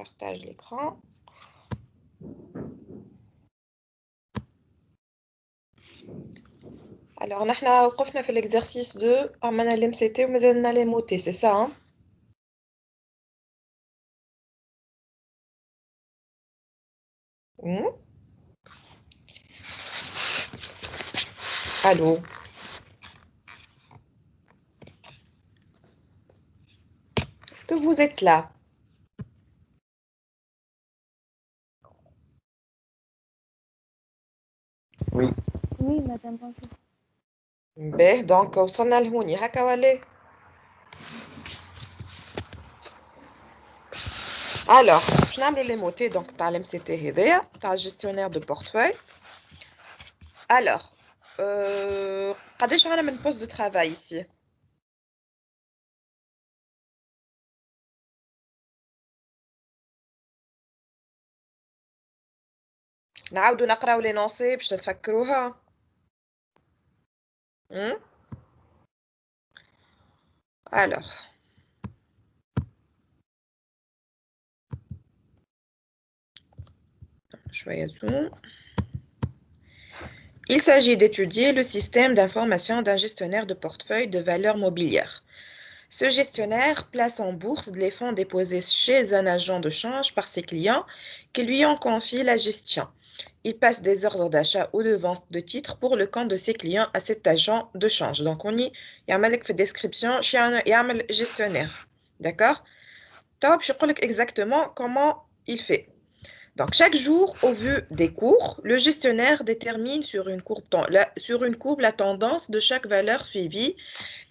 partage l'écran. Alors, on a fait l'exercice de عملنا l'MCT ومازلنا les mots, c'est ça, hein? Allô? Est-ce que vous êtes là? Oui. Oui, madame, bonjour. Ben, donc, وصلنا لهوني هكا ولا؟ Alors, je vais les mots donc تاع l'MCT هذايا تاع gestionnaire de portefeuille. Alors, قداش عندنا من poste de travail ici? نعاودوا نقراو لينونسي باش تتفكروها. Alors, il s'agit d'étudier le système d'information d'un gestionnaire de portefeuille de valeurs mobilières. Ce gestionnaire place en bourse les fonds déposés chez un agent de change par ses clients qui lui ont confié la gestion. Il passe des ordres d'achat ou de vente de titres pour le compte de ses clients à cet agent de change. Donc, on y a une description chez un gestionnaire. D'accord? Top, je vais exactement comment il fait. Donc, chaque jour, au vu des cours, le gestionnaire détermine sur une courbe la tendance de chaque valeur suivie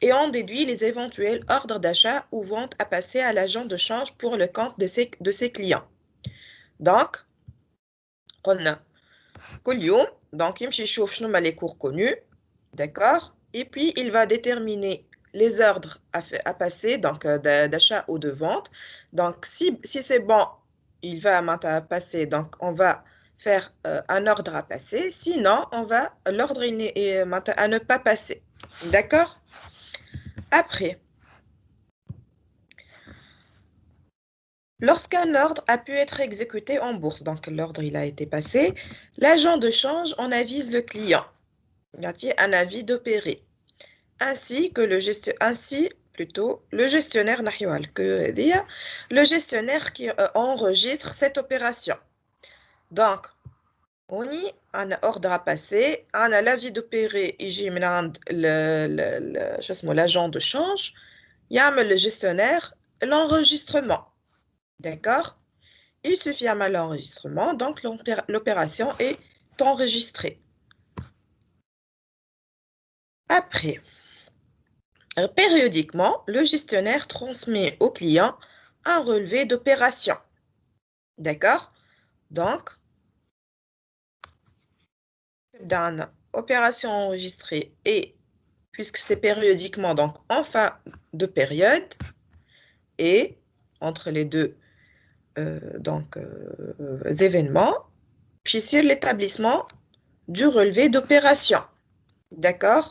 et en déduit les éventuels ordres d'achat ou ventes à passer à l'agent de change pour le compte de ses clients. Donc, on a donc il chauffe les cours connus, d'accord, et puis il va déterminer les ordres à passer, donc d'achat ou de vente. Donc, si c'est bon, il va passer, donc on va faire un ordre à passer, sinon on va l'ordre à ne pas passer, d'accord. Après, lorsqu'un ordre a pu être exécuté en bourse, donc l'ordre il a été passé, l'agent de change en avise le client. Il y a un avis d'opérer, ainsi que le gestionnaire le gestionnaire qui enregistre cette opération. Donc, on y a un ordre à passer, on a l'avis d'opérer, l'agent de change, il y a le gestionnaire, l'enregistrement. D'accord? Il suffit à l'enregistrement, donc l'opération est enregistrée. Après, périodiquement, le gestionnaire transmet au client un relevé d'opération. D'accord? Donc, d'une opération enregistrée et puisque c'est périodiquement, donc en fin de période et entre les deux événements, puis sur l'établissement du relevé d'opération. D'accord?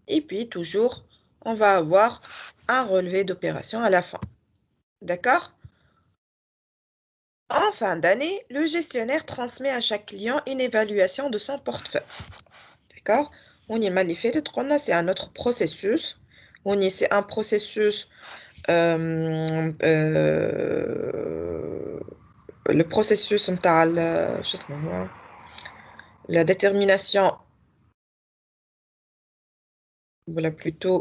Et puis toujours, on va avoir un relevé d'opération à la fin. D'accord? En fin d'année, le gestionnaire transmet à chaque client une évaluation de son portefeuille. D'accord? On y manifeste, c'est un autre processus. C'est un processus, le processus la détermination, voilà plutôt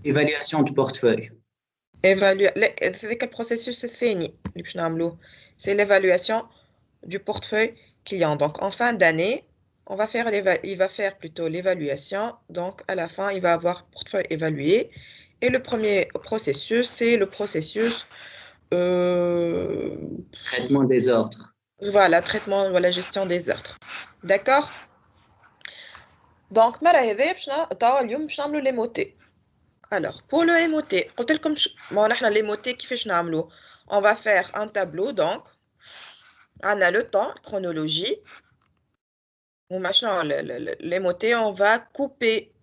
Évaluation du portefeuille. C'est quel processus c'est l'évaluation du portefeuille client. Donc, en fin d'année, il va faire plutôt l'évaluation. Donc, à la fin, il va avoir portefeuille évalué. Et le premier processus, c'est le processus traitement des ordres. Voilà, traitement, voilà, gestion des ordres. D'accord? Donc, les motés. Alors, pour le MOT, les motés qui fait on va faire un tableau, donc, on a le temps, chronologie. Les motés, on va couper,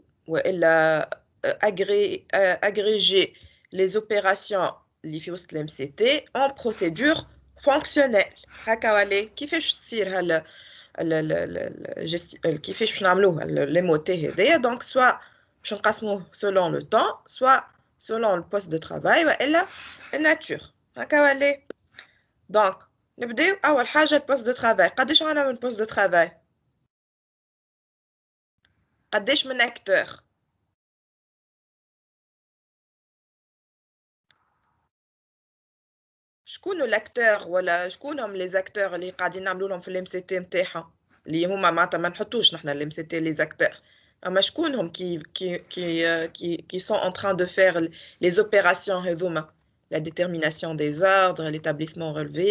agréger les opérations اللي في وسط الام سي تي en procédure fonctionnelle. هكا ولي كيفاش تصير هلا كيفاش باش نعملوها لي موتي هذايا. دونك سوا باش نقسموه selon le temps, soit selon le poste de travail والا الناتور. هكا ولي. دونك نبداو اول حاجه البوست دو ترافاي. قداش عندنا من بوست دو ترافاي؟ قداش من اكتور؟ شكون الاكتور ولا شكونهم لي زاكتور اللي قاعدين نعملوا لهم في الام سي تي نتاعهم اللي هما معناتها ما نحطوش نحنا الام سي تي لي زاكتور، اما شكونهم qui sont en train de faire les opérations هذوما la détermination des ordres, l'établissement relevé,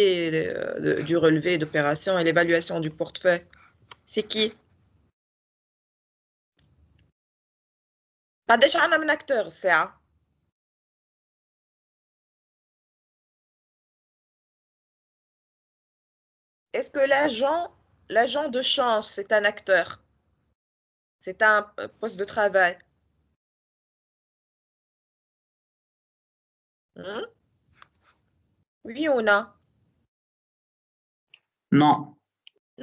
du relevé d'opérations et l'évaluation du portefeuille. C'est qui? قداش عندنا من اكتور الساعه؟ Est-ce que l'agent de change, c'est un acteur? C'est un poste de travail? Oui ou non? Non.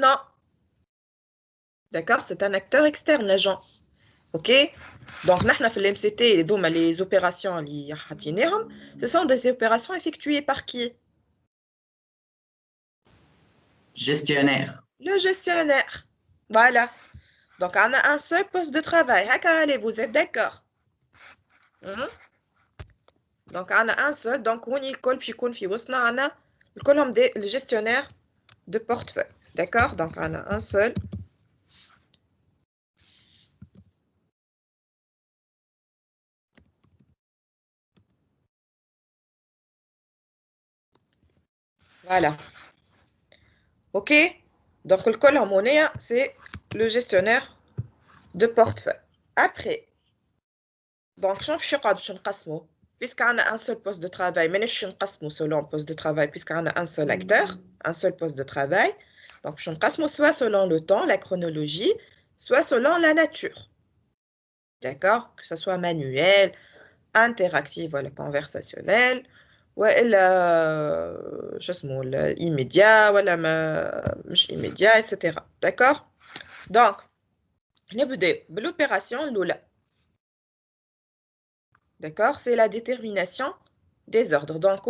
Non. D'accord, c'est un acteur externe, l'agent. Ok? Donc, nous, dans l'MCT, les opérations, ce sont des opérations effectuées par qui? Gestionnaire. Le gestionnaire. Voilà. Donc, on a un seul poste de travail. Allez, vous êtes d'accord? Donc, on a un seul. Donc, on y colle, puis on a le colonne le gestionnaire de portefeuille. D'accord? Donc, on a un seul. Voilà. OK? Donc, le colonne monnaie, c'est le gestionnaire de portefeuille. Après, donc, puisqu'on a un seul poste de travail, mais je suis selon poste de travail, puisqu'on a un seul acteur, un seul poste de travail. Donc, je suis soit selon le temps, la chronologie, soit selon la nature. D'accord? Que ce soit manuel, interactif, voilà, conversationnel, ou immédiat, voilà, immédiat, etc. D'accord? Donc, l'opération Lula. D'accord? C'est la détermination des ordres. Donc,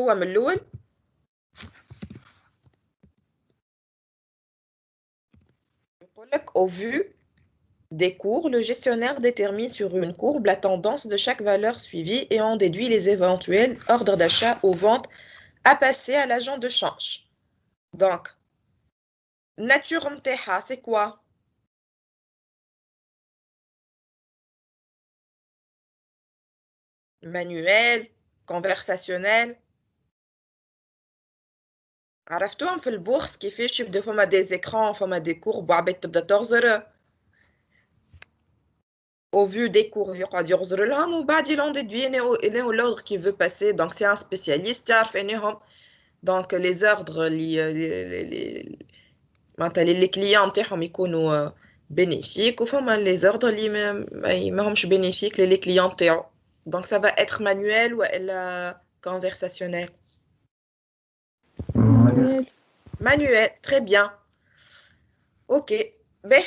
au vu des cours, le gestionnaire détermine sur une courbe la tendance de chaque valeur suivie et en déduit les éventuels ordres d'achat ou vente à passer à l'agent de change. Donc, nature mteha, c'est quoi? Manuel, conversationnel. عرفتوهم في البورصة كيفاش يبداو فما des écrans, فما des courbes وعباد تبدا تغزر au vu des cours يقعد يغزر لهم وبعد يلون déduit l'ordre qui veut passer. Donc c'est un spécialiste يعرف انهم donc les ordres les clients نتاعهم يكونوا bénéfiques وفما les ordres اللي ماهمش bénéfiques les clients نتاعو. Donc ça va être manuel ou conversationnel? Manuel, très bien. Ok. Ben,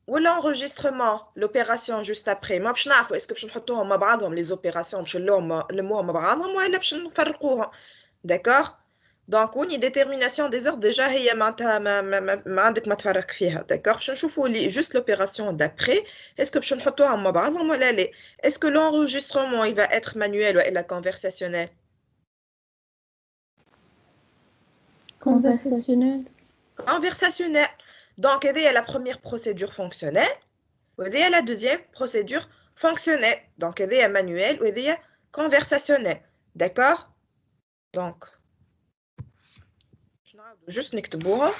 ou l'enregistrement, l'opération juste après. ما باش نعرفوا est-ce que باش نحطوهم مع بعضهم les opérations باش نلموهم مع بعضهم ولا باش نفرقوهم. D'accord? Donc, on y détermination des ordres déjà هي معناتها ما عندك ما تفرق فيها. D'accord? باش نشوفوا juste l'opération d'après. Est-ce que باش نحطوهم مع بعضهم ولا لا? Est-ce que l'enregistrement il va être manuel ou la conversationnel? Conversationnel. Conversationnel. Donc, il y a la première procédure fonctionnelle, il y a la deuxième procédure fonctionnelle. Donc, il y a manuel, il y a conversationnel. D'accord? Donc, je vais juste نكتبوها.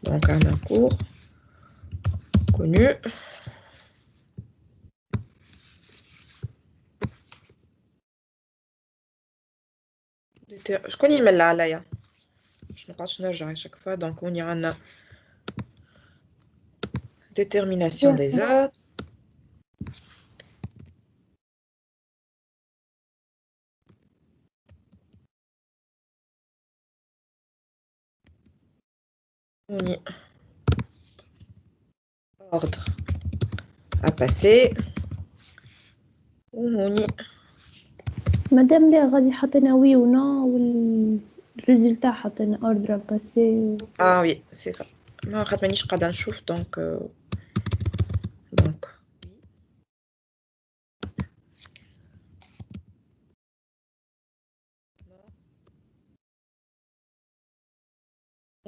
Donc, un cours connu. شكون يمل عليا باش ما نقعدش نرجع chaque fois. Donc on y a Détermination des ordres. On y ordre à passer. On y مادام لا غادي حطينا وي و نو والريزلتا حطينا اوردر باسي. ah oui c'est vrai ما واخد مانيش قاعده نشوف donc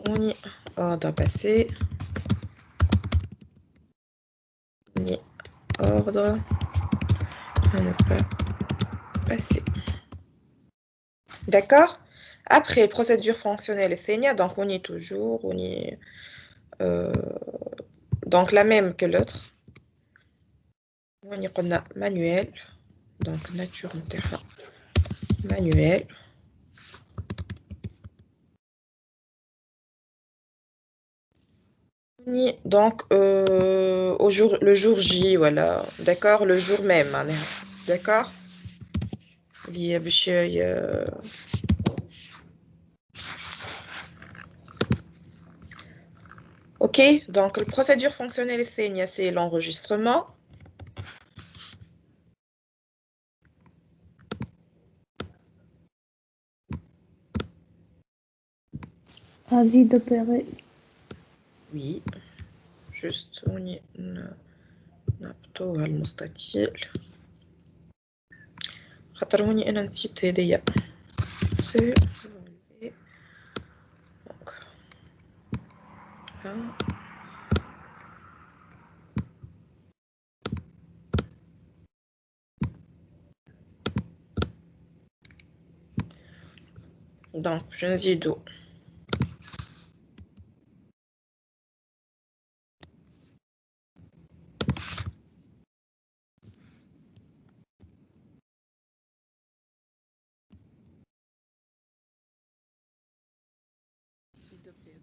on y ordre à passer. On y ordre à ne pas passer. D'accord? Après, procédure fonctionnelle et FENIA, donc on y est toujours, on y est, donc la même que l'autre. On y a manuel, donc nature terrain manuel. On y est donc le jour J, voilà, d'accord, le jour même, hein, d'accord? Il y a ok, donc la procédure fonctionnelle et FENIA, c'est l'enregistrement. Avis d'opérer. Oui, juste on y نبطوها المستطيل خاطر هوني انا نسيت هذيا سي دونك ها دونك باش نزيدو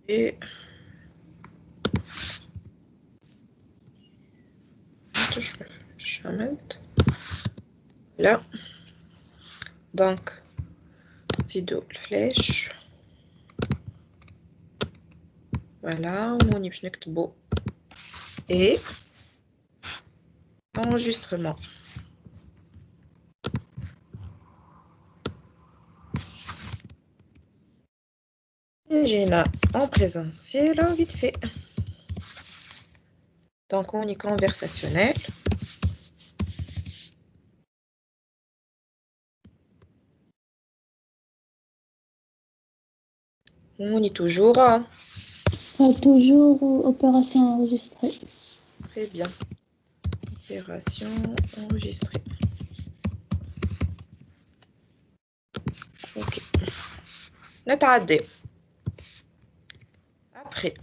et je عملت là donc نزيدو الفلاش voilà وهوني باش نكتبو et enregistrement. Gina en présentiel, vite fait. Donc on est conversationnel. On est toujours. Toujours opération enregistrée. Très bien. Opération enregistrée. Ok. نتعدي. Après.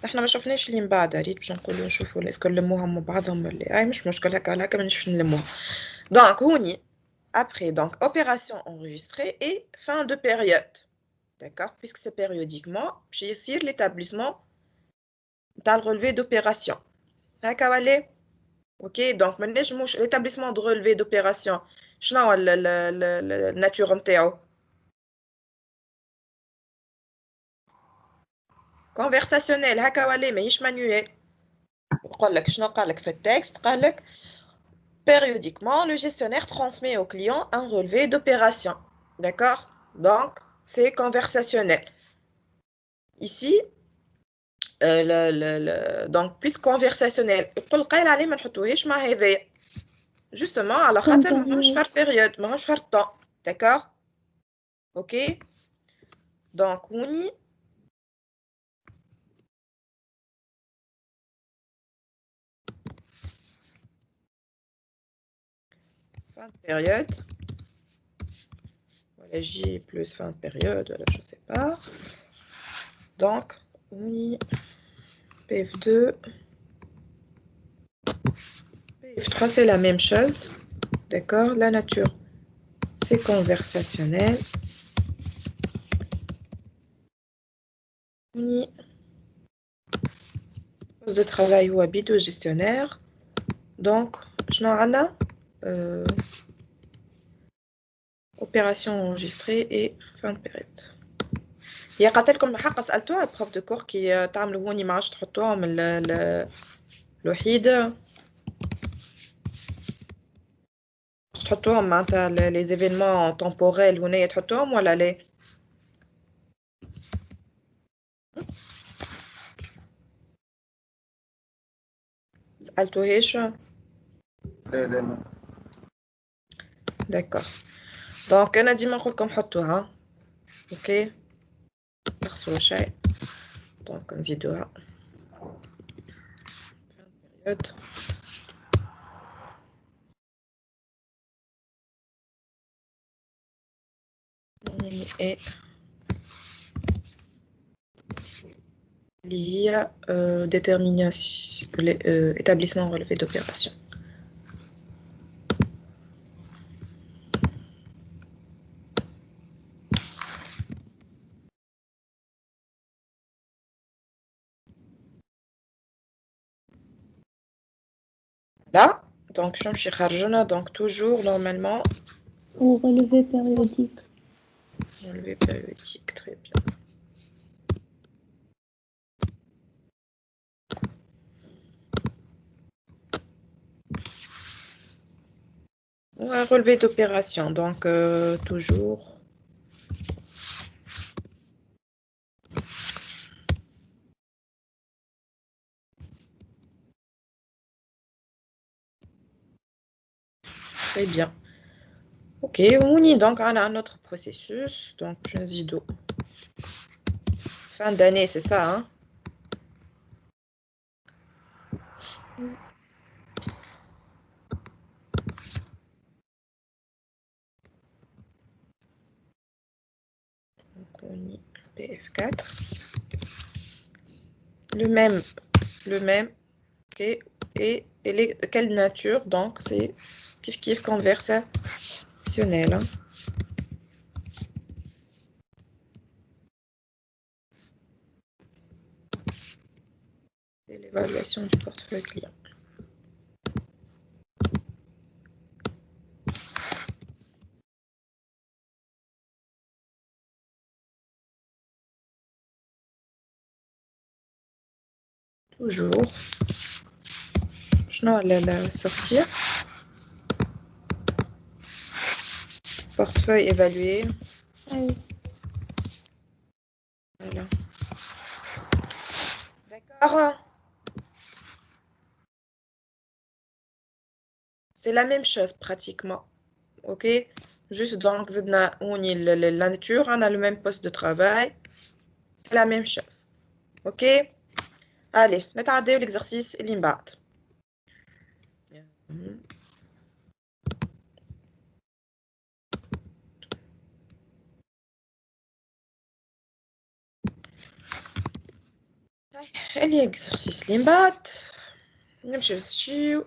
احنا ما شفناش اللي من بعد ريت باش نقولوا نشوفوا اسكو نلموهم مع بعضهم ولا مش مشكل هكا مانيش نلموها. Donc هوني après donc opération enregistrée et fin de période. D'accord? Puisque c'est périodiquement, j'ai ici l'établissement dans le relevé d'opération. D'accord, allez? Ok, donc maintenant, l'établissement de relevé d'opération, شنو هو الناتور نتاعو؟ conversationnel هكا ولا ماهيش manuel. يقول لك شنو قال لك في التكست؟ قال لك périodiquement, le gestionnaire transmet au client un relevé d'opération. D'accord? Donc, c'est conversationnel. Ici, donc, puisque conversationnel, يقول قايل عليه ما نحطوهاش مع هذايا. Justement, على خاطر ماهوش فرق période, ماهوش فرق temps. D'accord? Ok? Donc, هوني fin de période. Voilà, J plus fin de période, voilà, je sais pas. Donc, oui, PF2, PF3, c'est la même chose. D'accord? La nature, c'est conversationnel. Oui, poste de travail ou habit de gestionnaire. Donc, je n'en ai opération enregistrée et fin de période. هي قالت لكم الحق سألتوها بروف دو كور كي تعملوا هوني ما عادش تحطوهم الوحيد تحطوهم معناتها لي زيفينمون تومبوريل هنايا تحطوهم ولا لا؟ سألتوهاش؟ لا لا داكور دونك انا ديما نقول لكم حطوها اوكي نخسروا شيء دونك نزيدوها بيريود ايه اللي هي détermination établissement relevé d'opération. Là, donc je suis chargée, donc toujours normalement. Ou relevé périodique. Relevé périodique, très bien. Ouais, relevé d'opération, donc toujours. Très bien. Ok, on y donc on a un autre processus. Donc je dis do. Fin d'année, c'est ça, hein? Donc on y PF4. Le même. Ok. Et elle est de quelle nature? Donc c'est kiff conversationnel. Hein? Et l'évaluation du portefeuille client. Toujours. Je n'ai la sortir. Portefeuille évalué. Oui. Voilà. D'accord. C'est la même chose pratiquement. Ok. Juste donc la nature, on a le même poste de travail. C'est la même chose. Ok. Allez, نتعداو l'exercice اللي من بعد. L'exercice اللي من بعد نمشيو نسجيو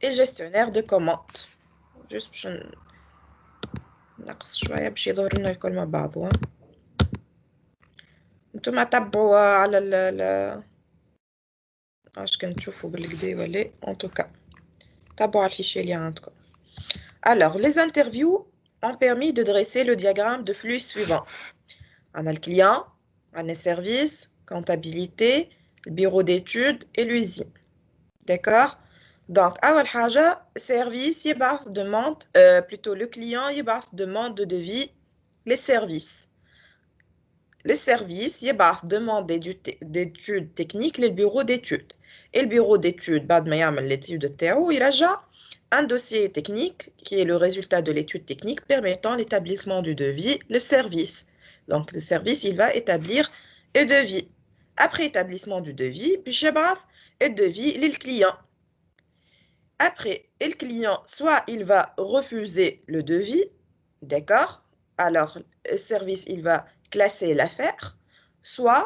الجستيونير دو كوموند. جوست باش نقص شوية باش يظهر لنا الكل مع بعضه. نتوما تبعوا على ال اش كنت تشوفوا بالكدا ولا ان توكا تبعوا على الفيشي اللي عندكم. Alors, les interviews ont permis de dresser le diagramme de flux suivant. On a le client, on a le service, comptabilité, le bureau d'études et l'usine. D'accord? Donc, أول حاجة, service يبعث demande, plutôt le client يبعث demande de devis, les services. Le service يبعث demande d'études techniques le bureau d'études. Et le bureau d'études, بعد ما يعمل l'étude تاعو يرجع un dossier technique qui est le résultat de l'étude technique permettant l'établissement du devis, le service. Donc, le service, il va établir un devis. Après établissement du devis, puis يبعث un devis le client. Après, le client, soit il va refuser le devis, d'accord? Alors, le service, il va classer l'affaire, soit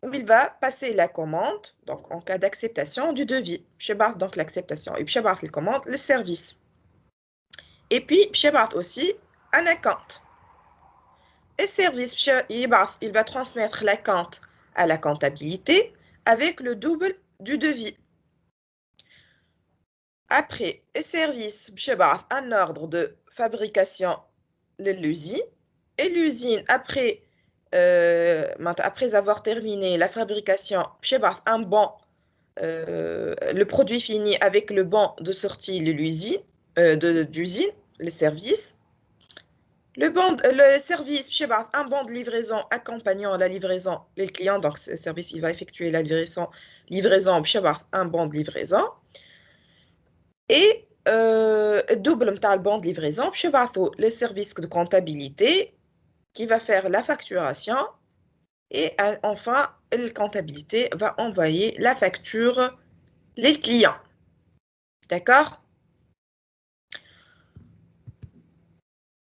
il va passer la commande, donc en cas d'acceptation du devis. Chebarth, donc l'acceptation. Et Chebarth, il commande le service. Et puis, Chebarth aussi un account. Et service, il va transmettre l'account à la comptabilité avec le double du devis. Après, le service بيبعث un ordre de fabrication de l'usine. Et l'usine, après avoir terminé la fabrication, بيبعث un bon, le produit fini avec le bon de sortie de l'usine, d'usine, le service. Le service بيبعث un bon de livraison accompagnant la livraison les clients. Donc, ce service, il va effectuer la livraison بيبعث un bon de livraison. Et double le bon de livraison, puis le service de comptabilité qui va faire la facturation. Et enfin, la comptabilité va envoyer la facture les clients. D'accord?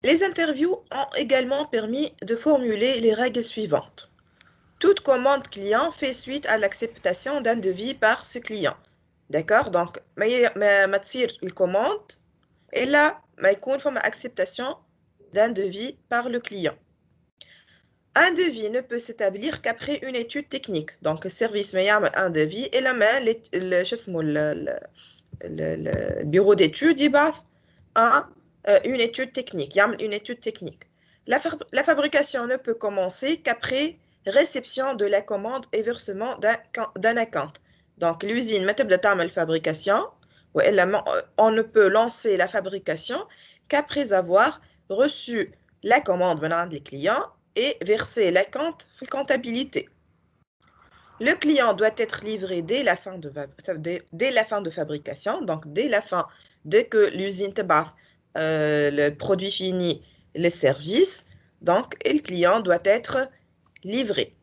Les interviews ont également permis de formuler les règles suivantes. Toute commande client fait suite à l'acceptation d'un devis par ce client. D'accord? Donc, ma tire la commande et là, il y a une acceptation d'un devis par le client. Un devis ne peut s'établir qu'après une étude technique. Donc, le service me fait un devis et là, le bureau d'études il une étude technique. Une étude technique. La fabrication ne peut commencer qu'après réception de la commande et versement d'un acompte. Donc, l'usine met la fabrication. On ne peut lancer la fabrication qu'après avoir reçu la commande venant des clients et verser l'acompte dans la comptabilité. Le client doit être livré dès la fin de fabrication, donc dès que l'usine le produit fini, le service, donc le client doit être livré.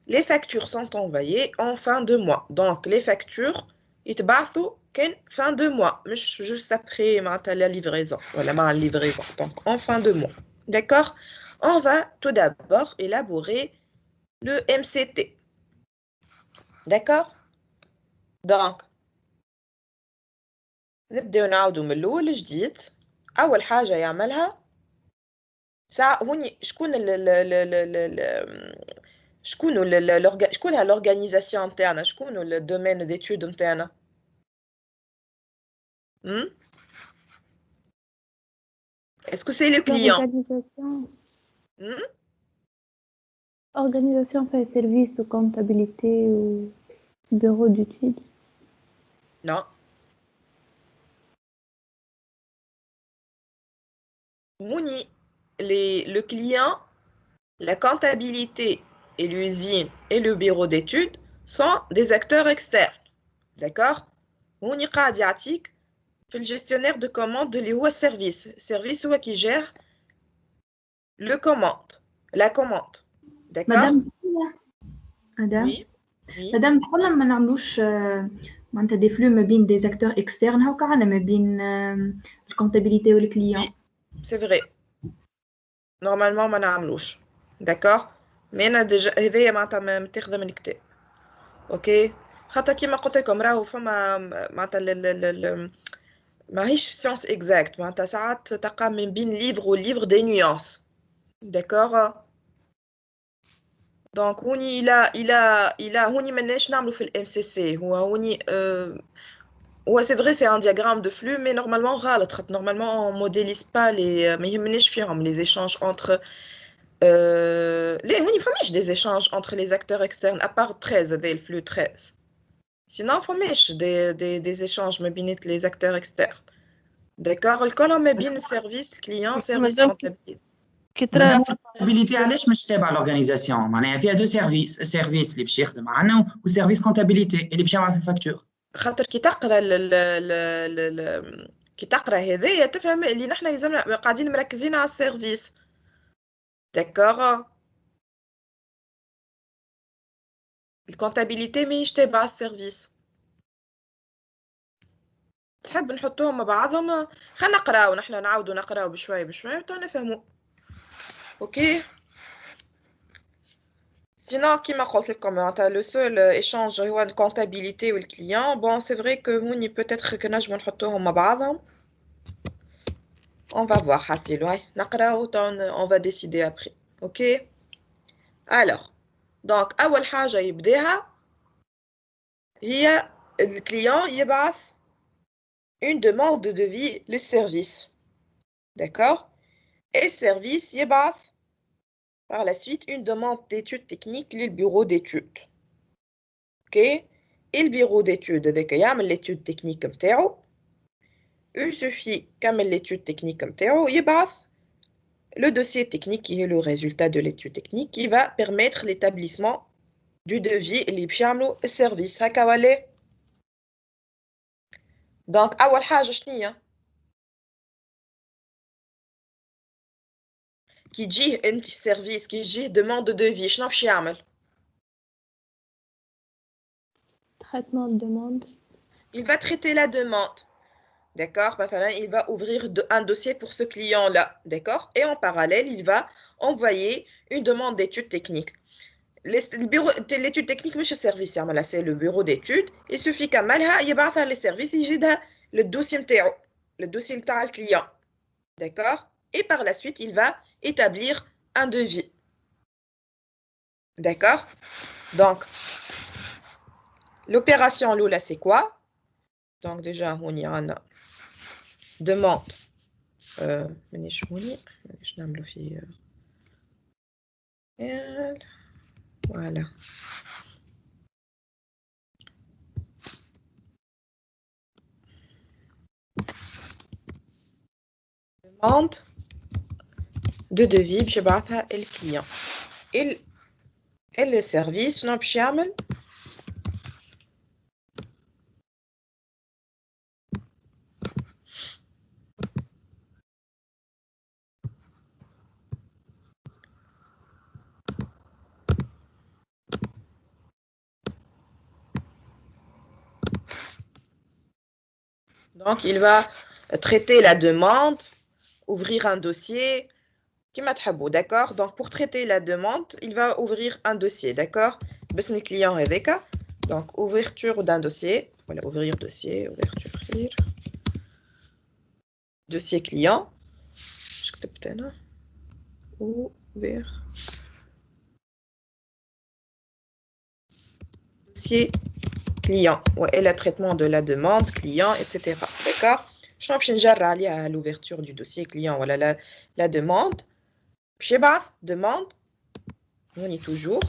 Les factures sont envoyées en fin de mois. Donc les factures, fin de mois, juste après la livraison. Voilà, ma livraison. Donc en fin de mois. D'accord? On va tout d'abord élaborer le MCT. D'accord? Donc, نبداو نعاودو من الأول جديد. أول حاجة يعملها هوني شكون l'organisation نتاعنا، شكون le domaine d'étude نتاعنا؟ Est-ce que c'est le client? Organisation fait service ou comptabilité ou bureau d'études? Non. Mouni, le client, la comptabilité et l'usine et le bureau d'études sont des acteurs externes. D'accord? Mouni قاعد يعطيك في le gestionnaire de commande اللي هو service. Service هو qui gère la commande. D'accord? Madame, Oui. Madame, pourquoi ما نعملوش معناتها des flux ما بين des acteurs externes هاكا عندنا ما بين الكونتابيليتي والكليون؟ Oui, c'est vrai. Normalement ما نعملوش. D'accord? Mais أنا déjà هذايا معناتها متاخذة من الكتاب. اوكي؟ خاطر كيما قلت لكم راهو فما معناتها ماهيش سيونس اكزاكت، معناتها ساعات تلقى من بين ليفر والليفر دي نيونس. داكوغ؟ دونك هوني إلا هوني ماناش نعملو في الام سي سي، هوني هو سي فري سي ان diagramme de flux mais normalement غلط، خاطر normalement on modélise pas les ما يهمناش فيهم les échanges entre les هوني فماش des échanges entre les acteurs externes à part 13 هذا الفلو 13. Sinon فماش des échanges ما بين les acteurs externes. D'accord? الكل ما بين service client service comptabilité. الكونتابيليتي علاش مش تابع لورغانيزاسيون؟ معناها فيها دو سيرفيس اللي باش يخدم معنا وسيرفيس كونتابيليتي اللي باش يبعث الفاكتور. خاطر كي تقرا هذايا تفهم اللي نحنا لازمنا قاعدين مركزين على السيرفيس. داكوغ؟ الكونتابيليتي ماهيش تابعة السيرفيس. تحب نحطوهم مع بعضهم؟ خلينا نقراو نحنا نعاودو نقراو بشوي بشوي تو نفهمو. اوكي؟ Sinon, qui m'a dit le commentaire, le seul échange هو la comptabilité ou le client. Bon, c'est vrai que هوني peut-être que نجم نحطوهم مع بعضهم. On va voir حسيل ouais. نقراو on va décider après. OK? Alors, donc أول حاجة يبداها le client يبعث une demande de devis le service. D'accord? Et le service يبعث par la suite une demande d'études techniques le bureau d'études. OK? Et le bureau d'études هذاك يعمل l'étude technique نتاعو. Il suffit كمل l'étude technique نتاعو يبعث le dossier technique qui est le résultat de l'étude technique qui va permettre l'établissement du devis اللي باش يعملوا السيرفيس هكا ولا. دونك اول حاجه شنية كي تجيه انت سيرفيس كي تجيه demande de devis شنو باش يعمل؟ traitement de demande. Il va traiter la demande. D'accord? Il va ouvrir un dossier pour ce client-là. D'accord? Et en parallèle, il va envoyer une demande d'études techniques. L'étude technique, monsieur service, c'est le bureau d'études. Il suffit qu'à Malha, il va faire les services, il va le dossier le client. D'accord? Et par la suite, il va établir un devis. D'accord? Donc, l'opération Lula, c'est quoi? Donc, déjà, on y a une demande. Voilà. Demande de devis باش يبعثها الكليون. Et le service شنو باش يعمل؟ Donc, il va traiter la demande, ouvrir un dossier, d'accord? Donc, pour traiter la demande, il va ouvrir un dossier, d'accord? Le client est d'accord. Donc, ouverture d'un dossier. Voilà, ouvrir dossier, ouverture. Dossier client. Je peut-être ouvrir. Dossier client. Ouais, et le traitement de la demande, client, etc. D'accord? Je vais à l'ouverture du dossier client. Voilà la demande. Demande. On y est toujours.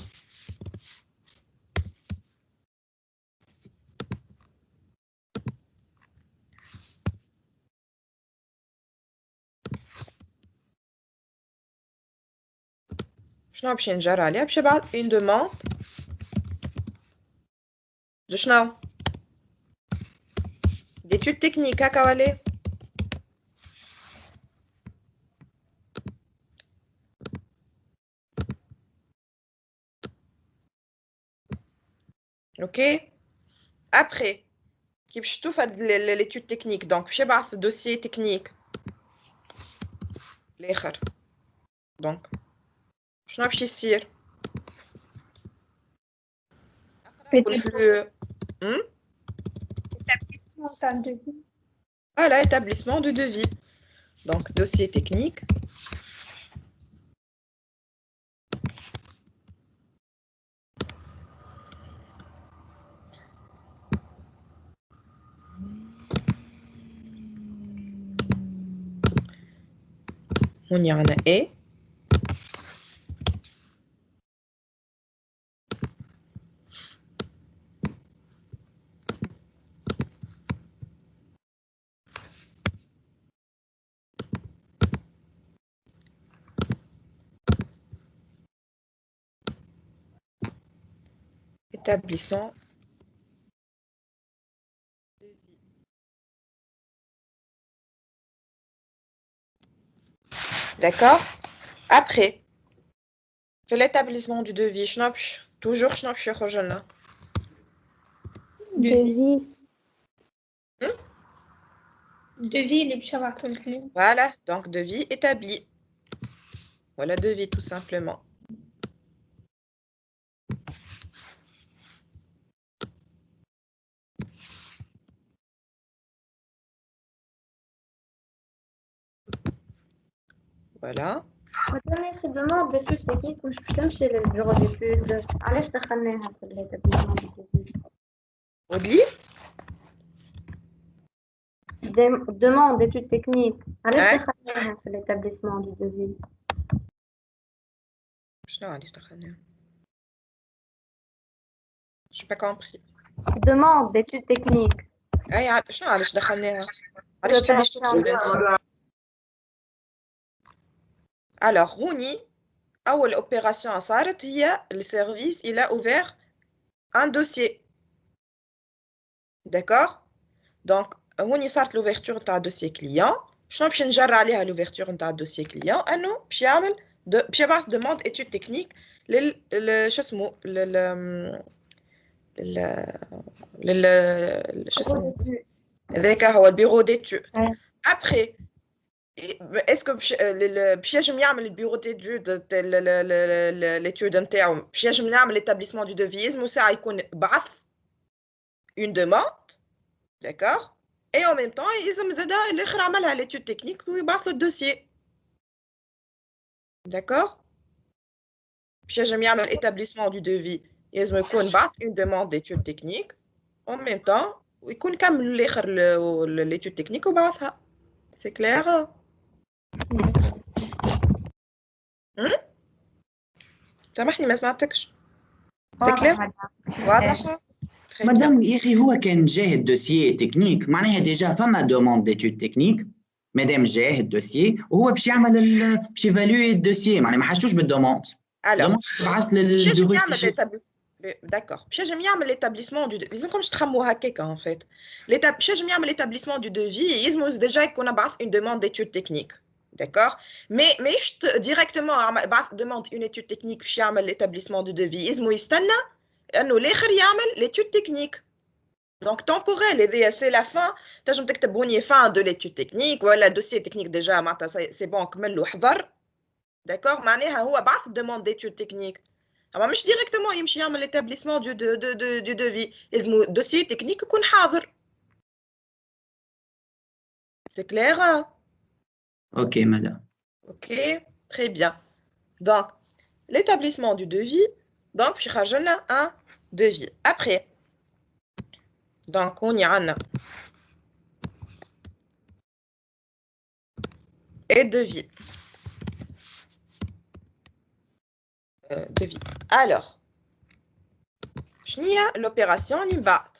شنو باش نجر عليها باش يبعث une demande de شنو d'études techniques هكا ولا OK après كي باش تشوف هاد l'étude technique donc باش يبعث dossier technique الاخر donc شنو باش يصير Voilà, établissement de devis. Donc, dossier technique. On y en a et. Établissement. D'accord? Après, l'établissement du devis, toujours Devis. Devis, les client. Voilà, donc devis établi. Voilà, devis tout simplement. Voilà. في demande d'études techniques مش باش تمشي للبيرو d'études علاش دخلناها في l'établissement du devis Oudli? Demande d'études techniques. Ouais. علاش دخلناها في l'établissement du devis. شنو علاش دخلناها؟ J'ai pas compris. Demande d'études techniques. اي شنو علاش دخلناها؟ علاش تحبيش تدخل انت؟ Alors هوني أول opération صارت هي le service il a ouvert un dossier. D'accord? Donc هوني صارت l'ouverture تاع dossier client. شنو باش نجرى عليها l'ouverture نتاع dossier client؟ أنه باش يعمل باش يبعث demande étude technique شو اسمه شو اسمه هذاك هو البيرو d'étude. Après est-ce que باش ينجم يعمل البيرو d'étude l'étude نتاعو باش ينجم يعمل l'établissement du devis مساعد يكون بعث une demande. D'accord? Et en même temps, يلزم زادا الاخر عملها l'étude technique ويبعث له الدوسيي. D'accord? باش ينجم يعمل établissement du devis يلزم يكون بعث une demande d'étude technique en même temps ويكون كمل الاخر l'étude technique وبعثها. C'est clair? سامحني ما سمعتكش. C'est clair? واضح. مادام يا اخي هو كان جاه الدوسيي تكنيك معناها ديجا فما دوموند ديتود تكنيك مادام جاه الدوسيي وهو باش يعمل باش يفالوي الدوسيي معناها ما حاجتوش بالدوموند. Alors تبعث للبيرو d'accord باش ينجم يعمل l'établissement du devis لازمكمش تخموا هكاك en fait باش ينجم يعمل l'établissement du devis يلزم ديجا يكون بعث une demande d'étude technique. D'accord? Mais مش directement بعث demande une étude technique باش يعمل l'établissement du devis يلزم يستنى انه الاخر يعمل l'étude technique. Donc temporel c'est la fin تنجم تكتب هوني fin de l'étude technique ولا dossier technique déjà معناتها c'est bon كمل وحضر. D'accord? معناها هو بعث demande d'étude technique. اما مش directement يمشي يعمل l'établissement du devis يلزم dossier technique يكون حاضر. C'est clair? Ok madame. Ok, très bien. Donc l'établissement du devis donc باش يخرج لنا un devis. Après donc on y a et devis. Devis. Alors شنو هي l'opération اللي من بعد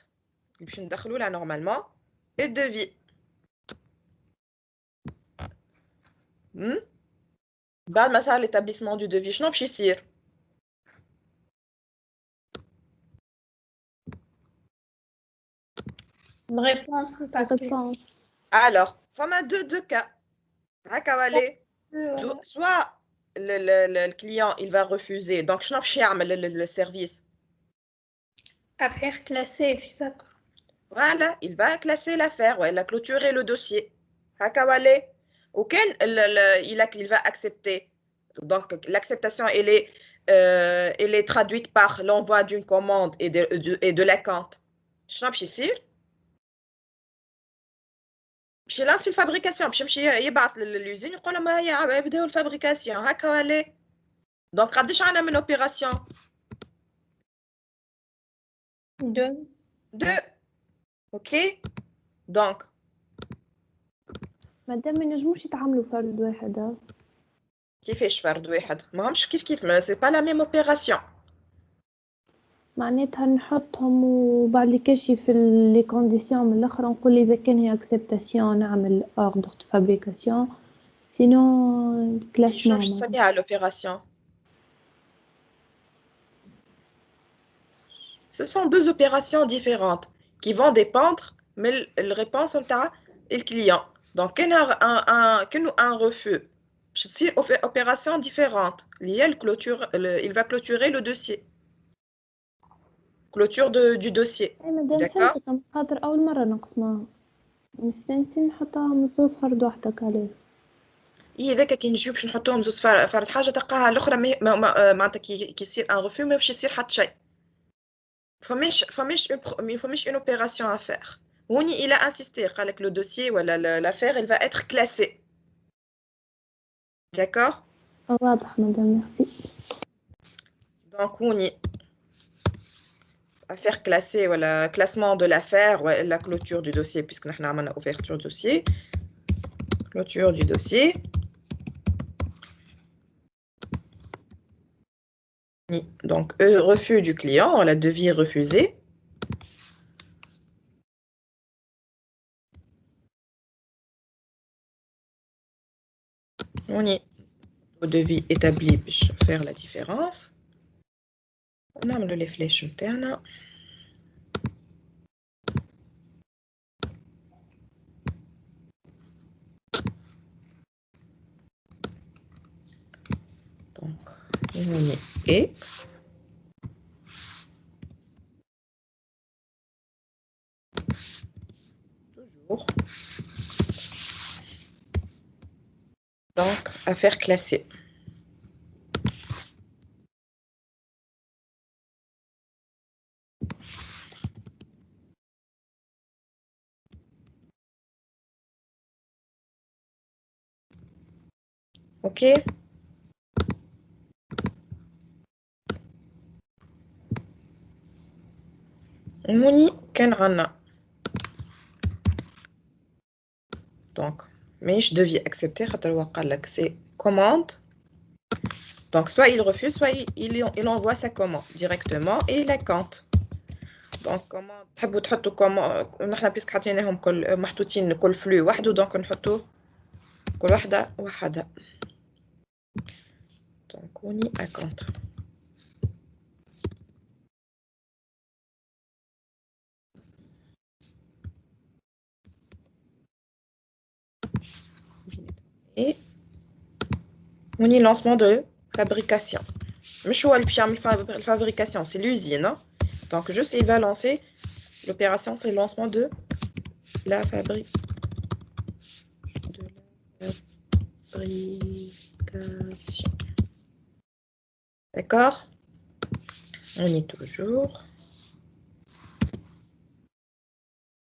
اللي باش ندخلوا لها normalement et devis. بعد ما صار l'établissement du devis شنو باش يصير؟ Réponse Alors فما deux cas. هكا ولا soit le client il va refuser donc شنو باش يعمل le service Affaire classée, je suis d'accord. Voilà, il va classer l'affaire, ouais, il a clôturé le dossier. هكا ولا وكان il va accepter. Donc l'acceptation elle est traduite par l'envoi d'une commande et de l'acompte. شنو باش يصير؟ باش يلانسي الفابريكاسيون باش يمشي يبعث لليوزين يقول لهم هيا يبداو الفابريكاسيون هكا ولا دونك قداش عندنا من اوبيراسيون؟ دو اوكي دونك مادام ما ينجموش يتعاملوا فرد واحد. كيفاش فرد واحد؟ ما همش كيف ما سي با لا ميم اوبيراسيون. معناتها نحطهم وبعد اللي كاشي في لي كونديسيون من الاخر نقول اذا كان هي اكسبتاسيون نعمل اوردر دو فابريكاسيون سينو كلاس شنو باش تسميها l'opération? Ce sont deux opérations différentes qui vont dépendre de la réponse du client. Donc, quand un refus, c'est une opération différente. Il va clôturer le dossier. Clôture du dossier. D'accord. خاطر أول مرة نقسمها مستنسين نحطها زوز فرد وحدك عليه. ذاك كي نجيو باش نحطوهم زوز فرد حاجة تلقاها الأخرى معناتها كي يصير ان refus ما باش يصير حتى شيء. فماش une opération à faire. هوني il a insisté قال لك le dossier ولا l'affaire elle va être classée. D'accord? واضح مدام ميرسي. Donc هوني affaire classée, voilà, classement de l'affaire, ou la clôture du dossier, puisque nous avons ouverture du dossier. Clôture du dossier. Donc, refus du client, la devis refusé. On y est au devis établi pour faire la différence. On a les flèches internes. Donc, on y est. Toujours. Donc, affaire classée. OK. Mouni Kenrana. Donc, mais je devais accepter, c'est commande. Donc, soit il refuse, soit il envoie sa commande directement et il la compte. Donc, commande, تحبوا تحطوا commande, نحن بيسك حاطينهم كل محطوطين كل flux وحده, donc نحطوا كل واحدة وحدها. Donc, on y a compte. Et on y lancement de fabrication. Mais je vois le fabrication, c'est l'usine. Hein? Donc, juste il va lancer l'opération, c'est le lancement de la fabrication. D'accord? On y est toujours.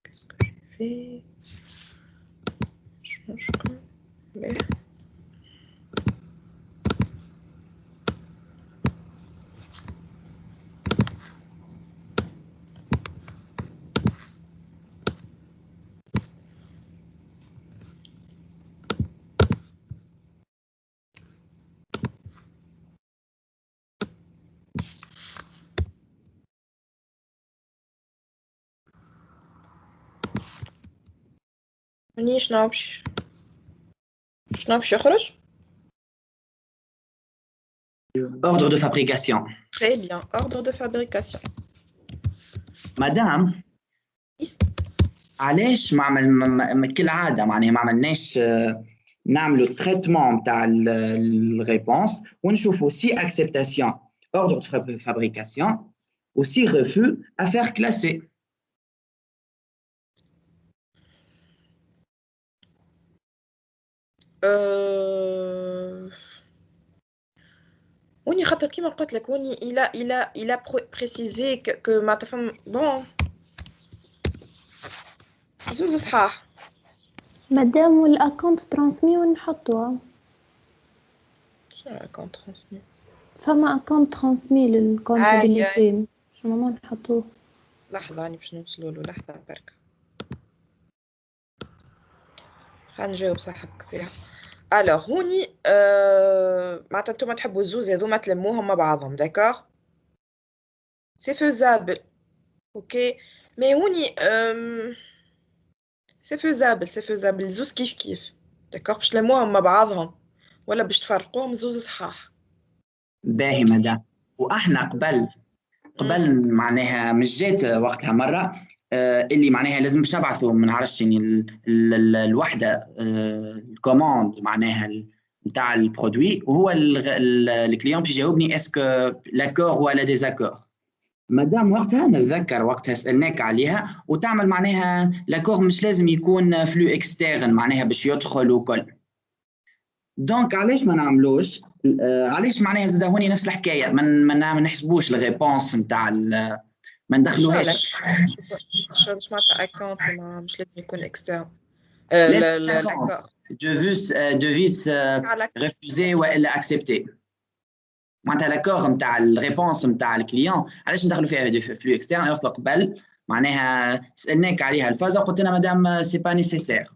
Qu'est-ce que j'ai fait? Je change quand même. شنو باش يخرج؟ Ordre de fabrication. Très bien, ordre de fabrication. مدام علاش كالعاده معناها ما عملناش نعملوا التريتمون تاع الريبونس ونشوفوا سي اكسبتاسيون اوردر دو فابريكاسيون وسي ريفو افير كلاسي. وني خاطر كيما قلت لك وني il a précisé que ما تفهم bon زوز صحاح. مادام الاكونت ترانسمي ونحطوها. شنو الاكونت ترانسمي؟ فما اكونت ترانسمي للكونتابيليتي شنو ما نحطوه. لحظة راني باش نوصلوا له لحظة برك. خلينا نجاوب صاحبك ساعة. الوغ هوني معناتها نتوما تحبوا الزوز هذوما تلموهم مع بعضهم داكوغ سي فيزابل اوكي مي هوني سي فيزابل الزوز كيف داكوغ باش تلموهم مع بعضهم ولا باش تفرقوهم زوز صحاح. باهي مدام واحنا قبل معناها مش جات وقتها مره اللي معناها لازم باش نبعثوا ما نعرفش يعني الوحده الكوموند معناها نتاع البرودوي وهو الكليون باش يجاوبني اسكو لاكور ولا ديزاكور. مادام وقتها نتذكر وقتها سالناك عليها وتعمل معناها لاكور مش لازم يكون فلو اكسترن معناها باش يدخل وكل. دونك علاش ما نعملوش علاش معناها زاد هوني نفس الحكايه ما نحسبوش الريبونس نتاع ما ندخلوهاش. شو معناتها اكونت مش لازم يكون اكسترن دوفيس ريفوزي والا اكسبتي. معناتها لاكور نتاع الريبونس نتاع الكليون علاش ندخلوا فيها دي فلو اكسترن alors قبل معناها سالناك عليها الفازه وقلت لنا مدام سي با نيسيسير.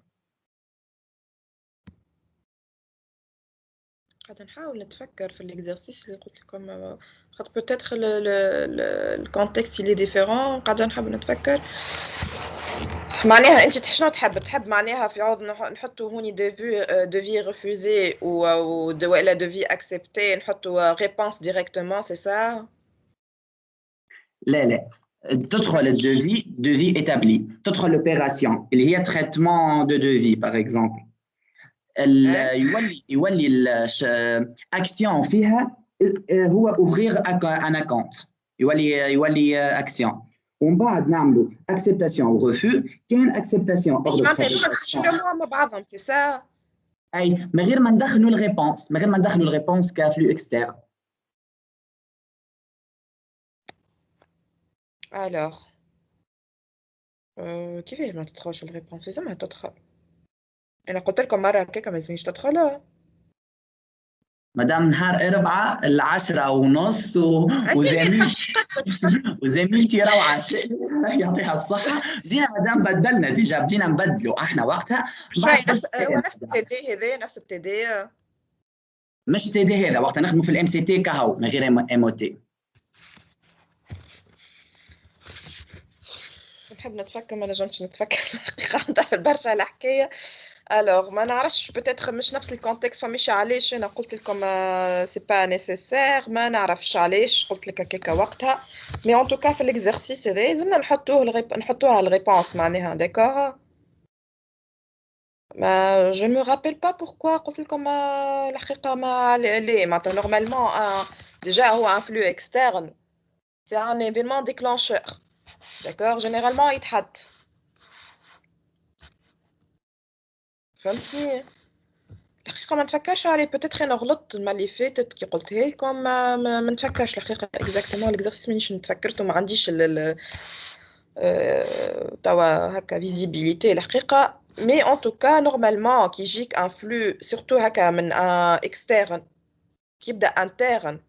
قاعدة نحاول نتفكر في الاكزرسيس اللي قلت لكم خاطر بوتيتر الكونتكست اللي ديفيرون قاعدة نحاول نتفكر. معناها انت شنو تحب معناها في عوض نحطوا هوني دوفي ريفوزي ولا دوفي اكسبتي نحطوا ريبونس ديريكتومون سي سا؟ لا تدخل الدوفي دوفي établi تدخل l'opération اللي هي traitement de devis par exemple يولي الاكسيون فيها هو اوفرير ان اكونت يولي اكسيون ومن بعد نعملوا اكسبتاسيون وريفو كان اكسبتاسيون اوردر مع بعضهم سي سا اي من غير ما ندخلوا الريبونس كفلو اكسترن. الوغ كيفاش ما تدخلش الريبونس زعما تدخل؟ انا قلت لكم مره هكاك ما لازمش تدخلوا مدام نهار 4 10:30 وزميلتي روعه يعطيها الصحه جينا مدام بدينا نبدلوا احنا وقتها هو نفس التي هذا نفس التي مش تي دي هذا وقتها نخدموا في الام سي تي كهو من غير ام او تي. نحب نتفكر ما نجمش نتفكر الحقيقه برشا الحكايه. الوغ ما نعرفش بوتيتر مش نفس الكونتكست فماشي علاش انا قلت لكم سي با نيسيسير ما نعرفش علاش قلت لك هكاكا وقتها مي ان توكا في الاكزرسيس هذا لازمنا نحطوها الريبونس معناها داكور. ما جو مو رابيل با بوركوا قلت لكم الحقيقه ما لي معناتها نورمالمون ديجا هو ان فلو اكسترن سي ان ايفينمون ديكلانشور داكور جينيرالمون يتحط فهمتني. الحقيقة ما نتفكرش عليه بوتيتر انا غلطت المرة اللي فاتت كي قلتها لكم ما نتفكرش الحقيقة اكزاكتومون الاكزرسيس مانيش نتفكرته ما عنديش توا هكا فيزيبيليتي الحقيقة مي ان توكا نورمالمون كي يجيك ان فلو سورتو هكا من ان اكسترن كي يبدا انترن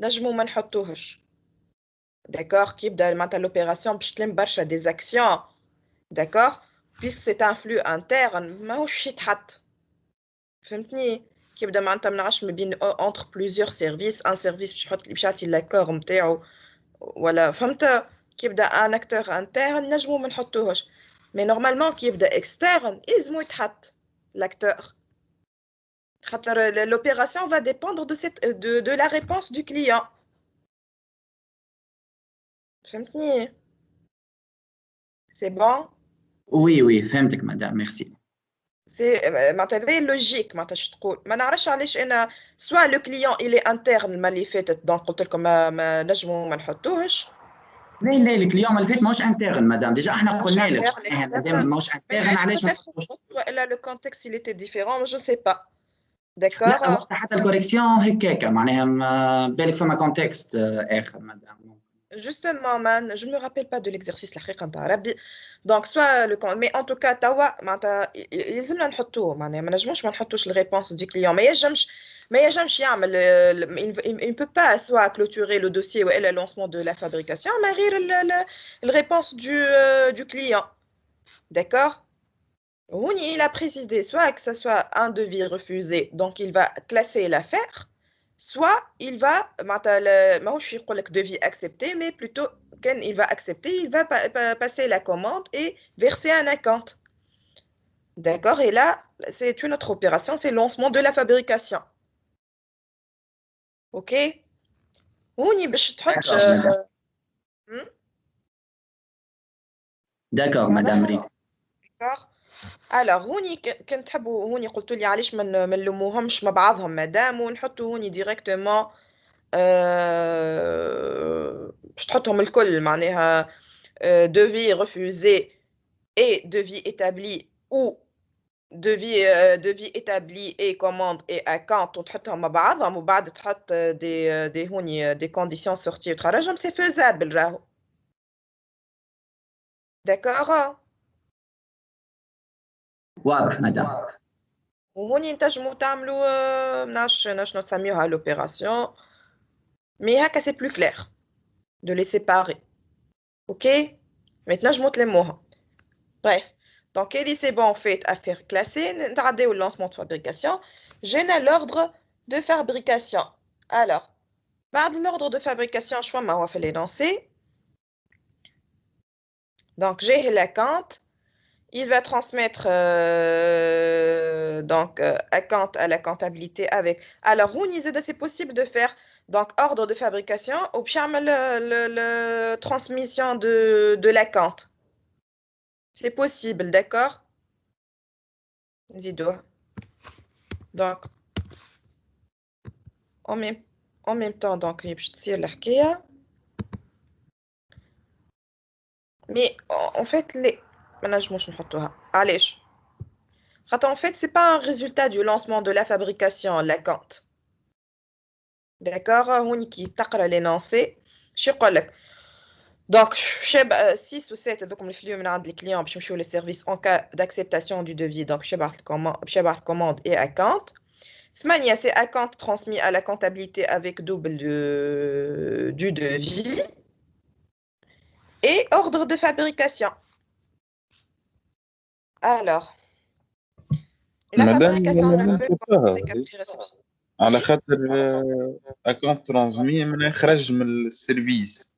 نجمو ما نحطوهش داكور كي يبدا معناتها لوبيراسيون باش تلم برشا دي زاكسيون داكور puisque c'est un flux interne ماهوش يتحط فهمتني كي يبدا معناتها ما نعرفش ما بين entre plusieurs services ان سيرفيس باش يعطي لاكور نتاعو ولا فهمت كي يبدا ان اكتور انترن نجمو ما نحطوهش مي نورمالمون كي يبدا اكسترن لازمو يتحط لاكتور خاطر l'opération va dépendre de la réponse du client فهمتني c'est bon. وي فهمتك مدام ميرسي. سي معناتها هذا لوجيك معناتها اش تقول ما نعرفش علاش انا سوا لو كليون الي انترن المره اللي فاتت دونك قلت لكم ما نجموا ما نحطوهش. لا اليوم اللي فات ماهوش انترن مدام ديجا احنا قلنا لك مدام ماهوش انترن علاش ما نحطوش والا لو كونتكست اللي تي ديفيرون جو سي با داكور. لا وقت حتى الكوريكسيون هكاكا معناها بالك فما كونتكست اخر مدام justement man je me rappelle pas de l'exercice الحقيقه نتاع ربي donc soit le mais en tout cas توا معناتها يلزمنا نحطوه معناها ما نجموش ما نحطوش الريبونس دو كليون ما يجمش يعمل il ne peut pas soit clôturer le dossier ou le lancement de la fabrication mais غير le réponse du client d'accord. Houni il a précisé soit que ce soit un devis refusé donc il va classer l'affaire soit il va ماهوش يقول لك devis accepté mais plutôt quand il va accepter il va passer la commande et verser un acompte d'accord et là c'est une autre opération c'est le lancement de la fabrication ok. هوني باش تحط d'accord madame Rik d'accord. alors هوني كنت تحبوا هوني قلتوا لي علاش ما نلموهمش مع بعضهم مدام ونحطوا هوني ديريكتومون باش تحطهم الكل معناها devis refusé et devis établi ou devis établi et commande et acompte وتحطهم مع بعضهم وبعد تحط دي هوني دي conditions sorties وتخرجهم c'est faisable راهو d'accord. واضح مدام وهوني نتنجموا تعملوا منعرفش شنو تسميوها l'opération mais هكا c'est plus clair de les séparer. OK mais تنجموا تلموها. Bref, donc c'est bon en fait affaire classée, نتعداو au lancement de fabrication, j'ai l'ordre de fabrication. Alors, بعد l'ordre de fabrication شو ما هو في les lancer. Donc j'ai l'account, il va transmettre donc account à la comptabilité avec. Alors c'est possible de faire donc ordre de fabrication ou bien le transmission de l'account. C'est possible, d'accord? Zido. Donc en même temps donc باش تصير الحكايه. Mais en fait les ما نجموش نحطوها. علاش؟ خاطر en fait c'est pas un résultat du lancement de la fabrication l'account. D'accord, هوني كي تقرا l'énoncé شو يقول لك donc 6 ou 7 هذوكم الفلو من عند الكليون باش نمشيو للسيرفيس en cas d'acceptation du devis donc باش يبعث commande et account 8 c'est account transmis à la comptabilité avec double du devis et ordre de fabrication. Alors la مادام fabrication ne مادام peut فوتوها commencer qu'après réception. على خاطر اكونت ترانزمي معناها خرج من السيرفيس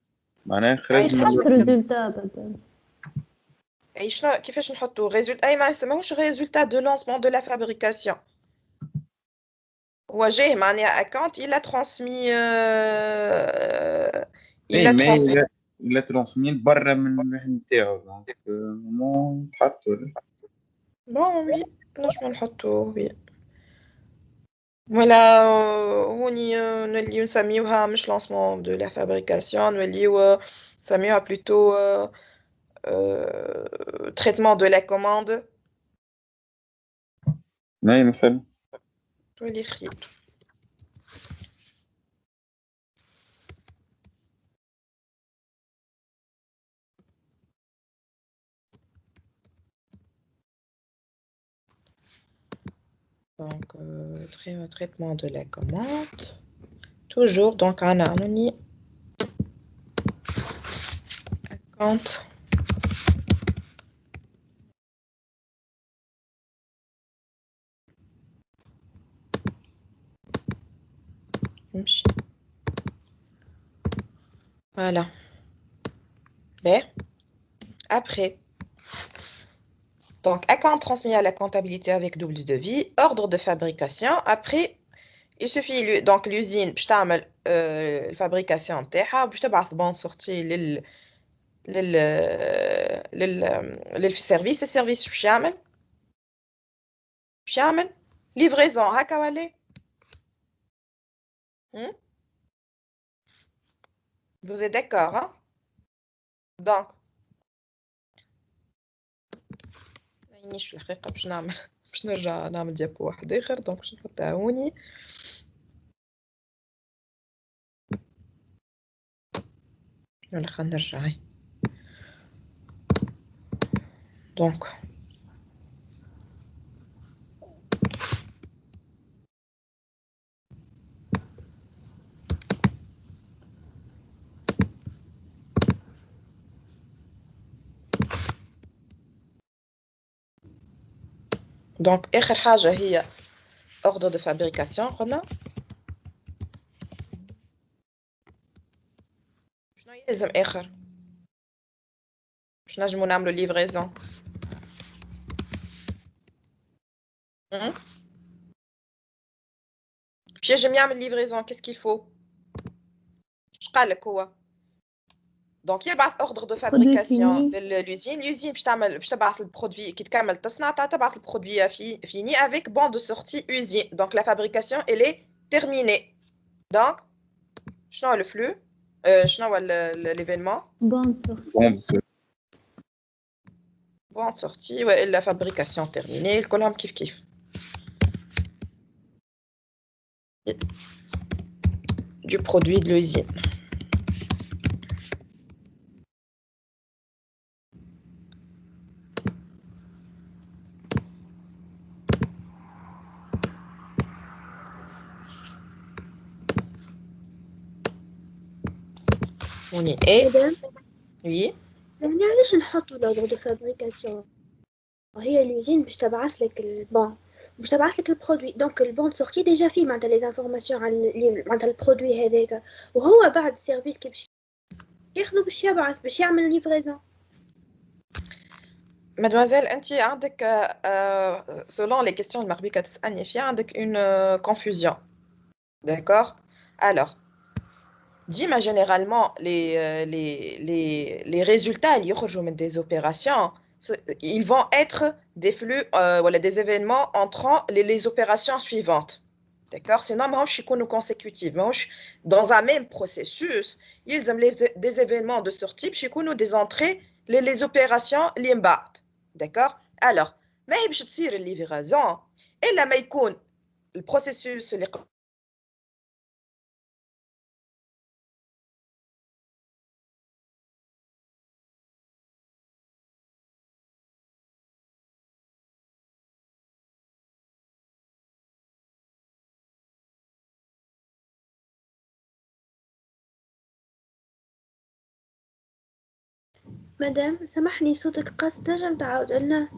معناها خرج من حط ريزولتا بدل اي شنو كيفاش نحطوا ريزولتا اي ما يسموهوش ريزولتا دو لانسمون دو لا فابريكاسيون هو جاي معناها اكونت il a transmis il اي a ما transmis لا ترانسمي برا من المهن نتاعو دونك مو تحط ولا bon oui نجمو نحطوه oui ولا هوني نوليو نسميوها مش لانسمون دو لا فابريكاسيون نوليو نسميوها بلوتو traitement de la commande ما مثلا تولي خير. Donc, traitement de la commande. Toujours, donc, on a un account. Voilà. Mais, après, donc, account transmis à la comptabilité avec double devis, ordre de fabrication. Après, il suffit, donc, l'usine, باش تعمل الفابريكاسيون نتاعها باش تبعث بون سورتي لل للسيرفيس السيرفيس باش يعمل livraison هكا ولا vous êtes d'accord hein donc مانيش في الحقيقة باش نرجع نعمل ديابو واحد آخر دونك باش نحطها هوني يلا خلينا نرجع هاي دونك آخر حاجة هي ordre de fabrication قلنا شنو يلزم آخر باش نجمو نعملو livraison باش ينجم يعمل livraison qu'est-ce qu'il faut اش قالك هو دونك يبعث اوردر دو فابريكاسيون للوزين الوزين باش تبعث البرودوي كي تكمل تصنع تبعث البرودوي فيني افيك بون دو سورتي usine دونك لا فابريكاسيون elle est terminée دونك شنو هو لو فلو شنو هو ليفينمون بون سورتي والا فابريكاسيون تيرميني كلهم كيف du produit de l'usine. هوني ايه مدام وي يعني علاش نحطوا لوردر دو فابريكاسيون هي اليوزين باش تبعث لك البون باش تبعث لك البرودوي دونك البون سورتي ديجا فيه معناتها لي انفورماسيون على معناتها البرودوي هذاك وهو بعد السيرفيس كي باش ياخذو باش يبعث باش يعمل ليفريزون Mademoiselle, انت عندك selon les questions المغربية كتسألني فيها عندك une confusion. D'accord? Alors, dis-moi généralement les résultats اللي يخرجوا من des opérations ils vont être des flux voilà des événements entrant les opérations suivantes. D'accord? Sinon ماهمش يكونوا consécutifs. ماهمش dans un même processus ils ont des événements de sortie باش يكونوا des entrées les opérations اللي من بعد. D'accord? Alors, ما هي باش تصير الليفرازون الا ما يكون البروسيسوس اللي مدام سامحني صوتك قاس تنجم تعاود لنا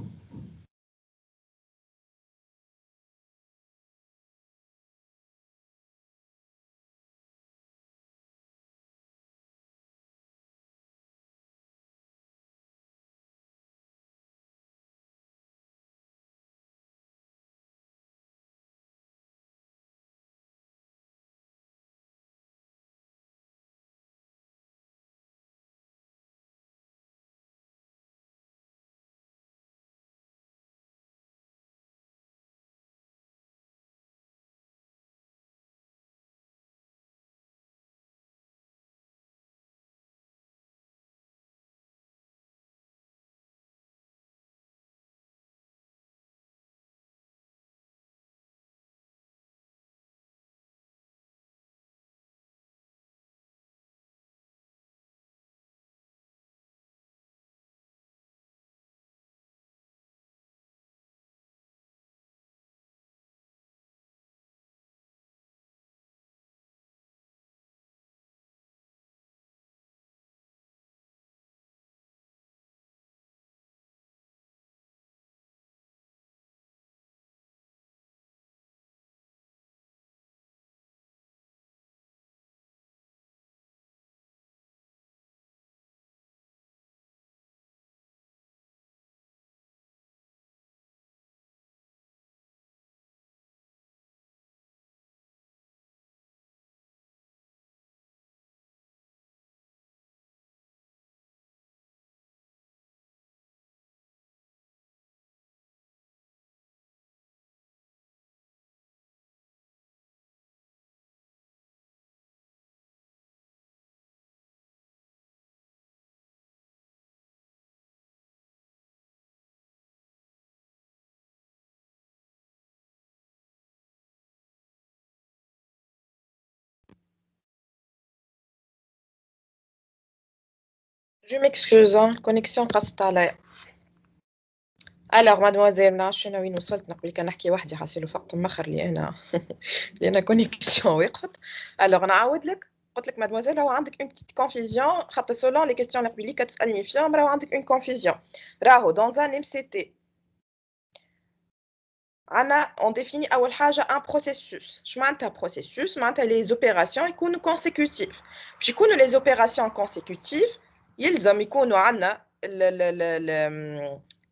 Je m'excuse, hein, connexion قصت عليا. Alors mademoiselle نعرفش انا وين وصلت نقول لك نحكي وحدي حاسيلو فقط مخر لي انا لأن كونيكسيون وقفت. Alors نعاود لك قلت لك mademoiselle راهو عندك une petite confusion خاطر selon les questions اللي كتسألني فيهم راهو عندك une confusion. راهو dans un MCT عنا on définit أول حاجة un processus. شو معناتها processus؟ معناتها les opérations يكونوا consécutives. باش يكونوا les opérations consécutives يلزم يكونوا عنا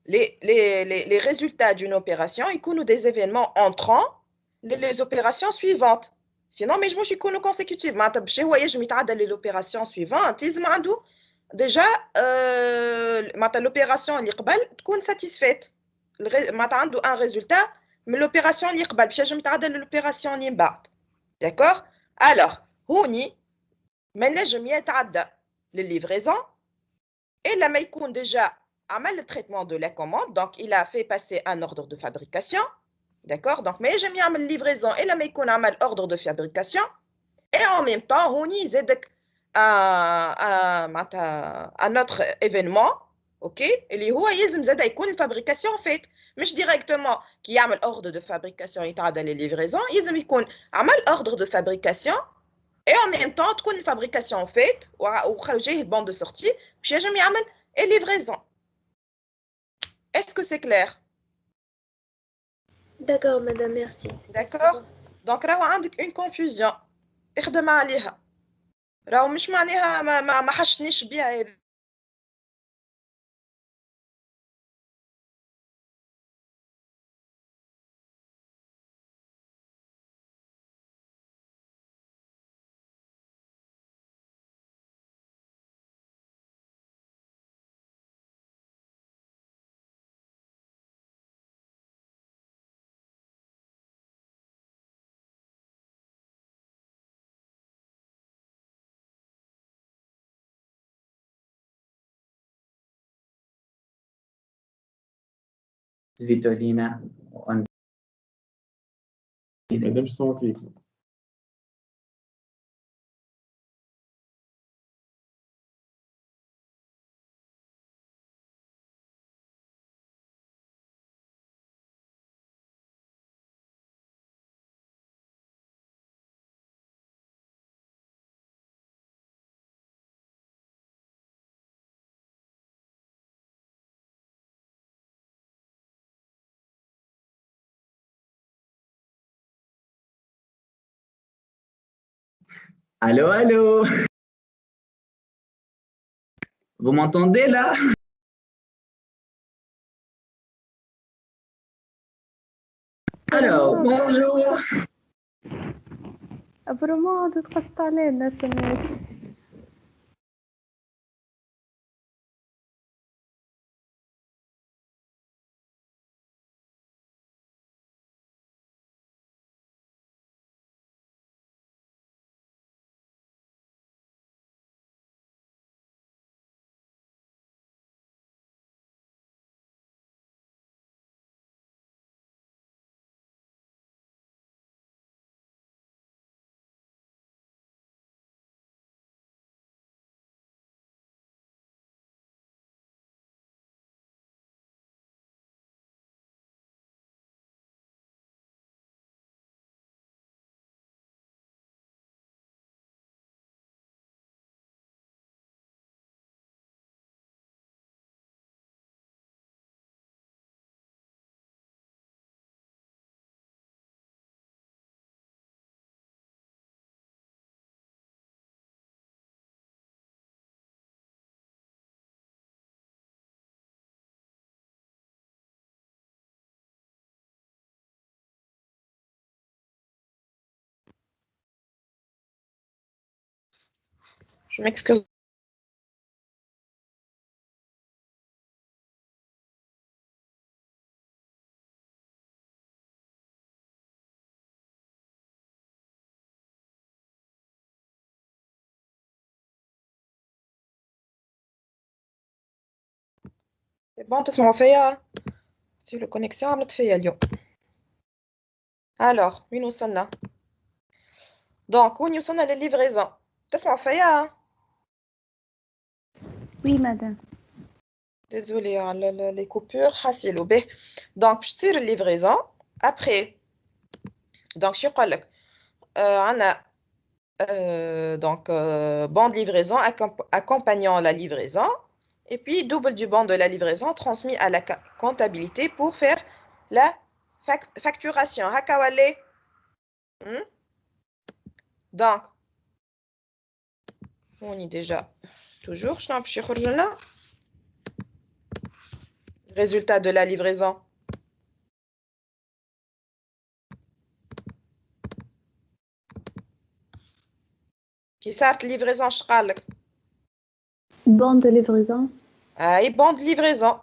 les résultats d'une opération يكونوا des événements entrants les opérations suivantes. Sinon ما يجموش يكونوا consécutifs. معناتها باش هو يجم يتعدى l'opération suivante يلزم عنده déjà معناتها l'opération اللي قبل تكون satisfaite. معناتها عنده un résultat من l'opération اللي قبل باش يجم يتعدى l'opération اللي من بعد. D'accord? Alors هوني ما نجم يتعدى للليفريزون إلا ما يكون déjà عمل le traitement de la commande, donc il a fait passer un ordre de fabrication, d'accord? Donc ما يجم يعمل livraison إلا ما يكون عمل ordre de fabrication et en même temps هوني يزيدك un autre événement, ok? اللي هو يلزم زاد يكون الفابريكاسيون فات مش ديريكتومون كي يعمل ordre de fabrication يتعدى للليفريزون يلزم يكون عمل ordre de fabrication et en même temps تكون الفابريكاسيون فات وخرج جايه البون دو سورتي باش ينجم يعمل الليفريزون. Est-ce que c'est clair? D'accord, madame, merci. D'accord. Donc راهو عندك une confusion اخدم عليها، راهو مش معناها ما حشنيش بيها هذا. فيتولينا مادام شنو فيك؟ Allô, allô. Vous m'entendez là? Alors, bonjour. Vraiment, تتقطع علينا السماء. Je m'excuse. C'est bon تسمعوا فيا؟ سي لو كونيكسيون عملت فيا اليوم. alors وين وصلنا؟ دونك وين وصلنا للليفريزون؟ تسمعوا فيا؟ Oui, madame. Désolée على les coupures حاسيلو به. دونك باش تصير الليفريزون après donc شو يقول لك عندنا donc bon de livraison accompagnant la livraison et puis double du bon de la livraison transmis à la comptabilité pour faire la facturation. هكا ولا donc on y déjà toujours شنو باش يخرج لنا résultat de la livraison. كي صارت livraison شقالك Bon de livraison. اي bon de livraison.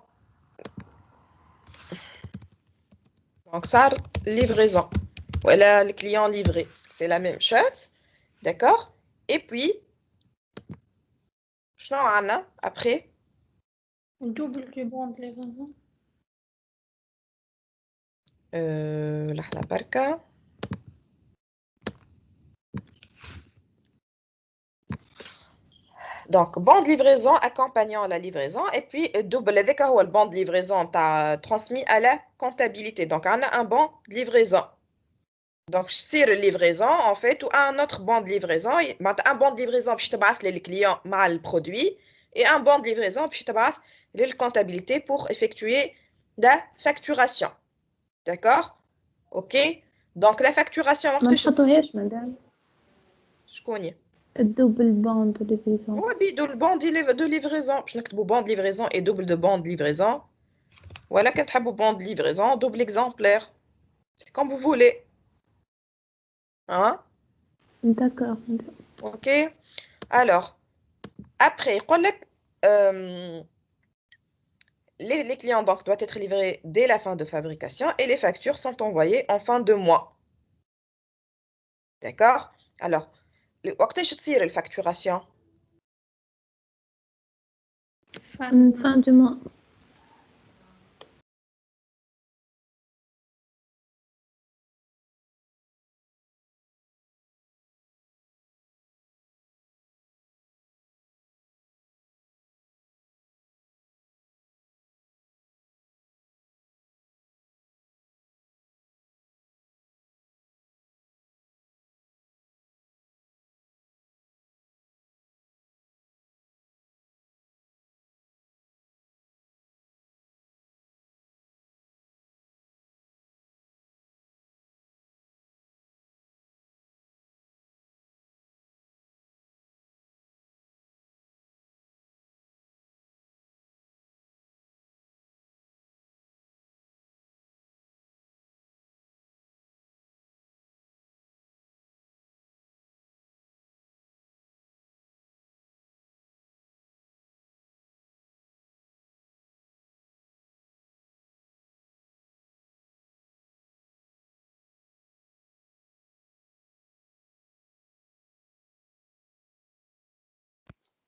donc صار livraison voilà le client livré, c'est la même chose, d'accord. et puis شنو عندنا après Double du bon de livraison. لحظة بركة. Donc, bon de livraison accompagnant la livraison. Et puis, double avec le bon de livraison transmis à la comptabilité. Donc, on a un bon de livraison. Donc, je tire une livraison, en fait, ou un autre bon de livraison. Un bon de livraison, puis je te passe les clients mal le produit. Et un bon de livraison, puis je te passe les comptabilité pour effectuer la facturation. D'accord? OK? Donc, la facturation, ما وقتاش تصير؟ نحطوهاش مادام شكون؟ الدوبل بوند ليفريزون. Oui, le bon de livraison. Je n'ai bon de livraison et double de bon de livraison. Voilà, quand tu as bon de livraison, double exemplaire. C'est comme vous voulez. Hein? داكوغ. OK? Alors, après, les clients donc, doivent être livrés dès la fin de fabrication et les factures sont envoyées en fin de mois. D'accord? Alors, وقتاش تصير الفacturation? fin du mois.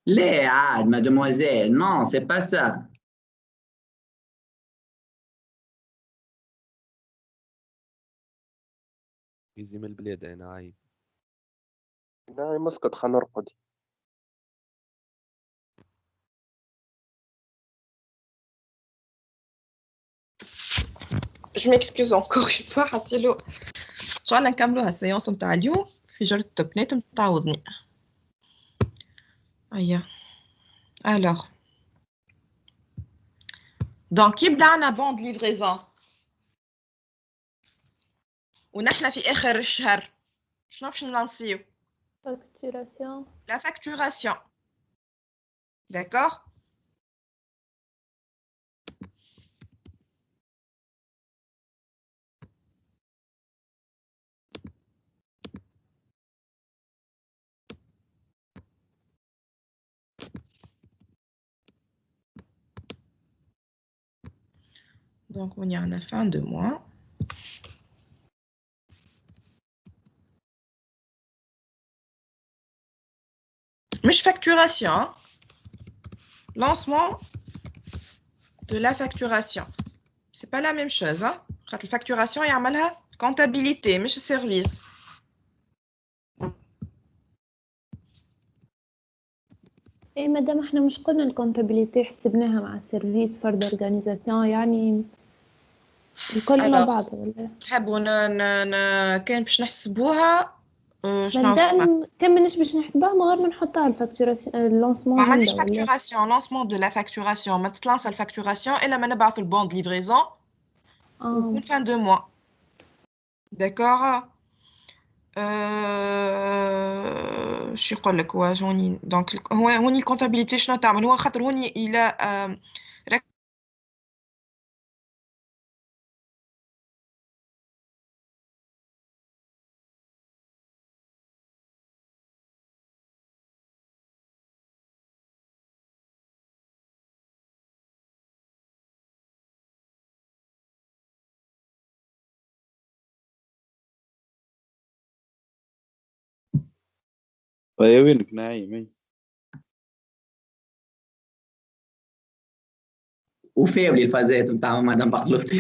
ليه عاد مادموزيل نو سي با سا. يزي من البلاد انا عايب. ناعي مسقط خلينا نرقد. Je m'excuse encore une fois حسيلو ان شاء الله نكملوا هالسيونس نتاع اليوم في جلة التبنات متعوضني. اييه. alors donc يبدا عنا بون de livraison ونحن في اخر الشهر شنو باش نلانسيو؟ facturation. la facturation. D'accord? Donc, on y a la fin de mois. مش facturation. Hein? Lancement de la facturation. C'est pas la même chose. Hein? La facturation, il y a la comptabilité, مش service. ايه مادام احنا مش قلنا الكونتابيليتي حسبناها مع السيرفيس فرد اورغانيزاسيون يعني الكل مع بعض ولا؟ تحبوا كان باش نحسبوها شنو مادام كان ماناش باش نحسبوها من غير ما نحطها الفاكتوراسيون اللونسمون. ما عملتش فاكتوراسيون لونسمون دو لا فاكتوراسيون ما تتلانس الفاكتوراسيون الا ما نبعث البون دو ليفريزون ويكون فان دو موا. داكوغ. شو يقول لك هو هوني دونك هو هوني الكونتابيليتي شنو تعمل هو خاطر هوني الى وينك نايم؟ وفاولي الفازات نتاع مدام بقلوتي.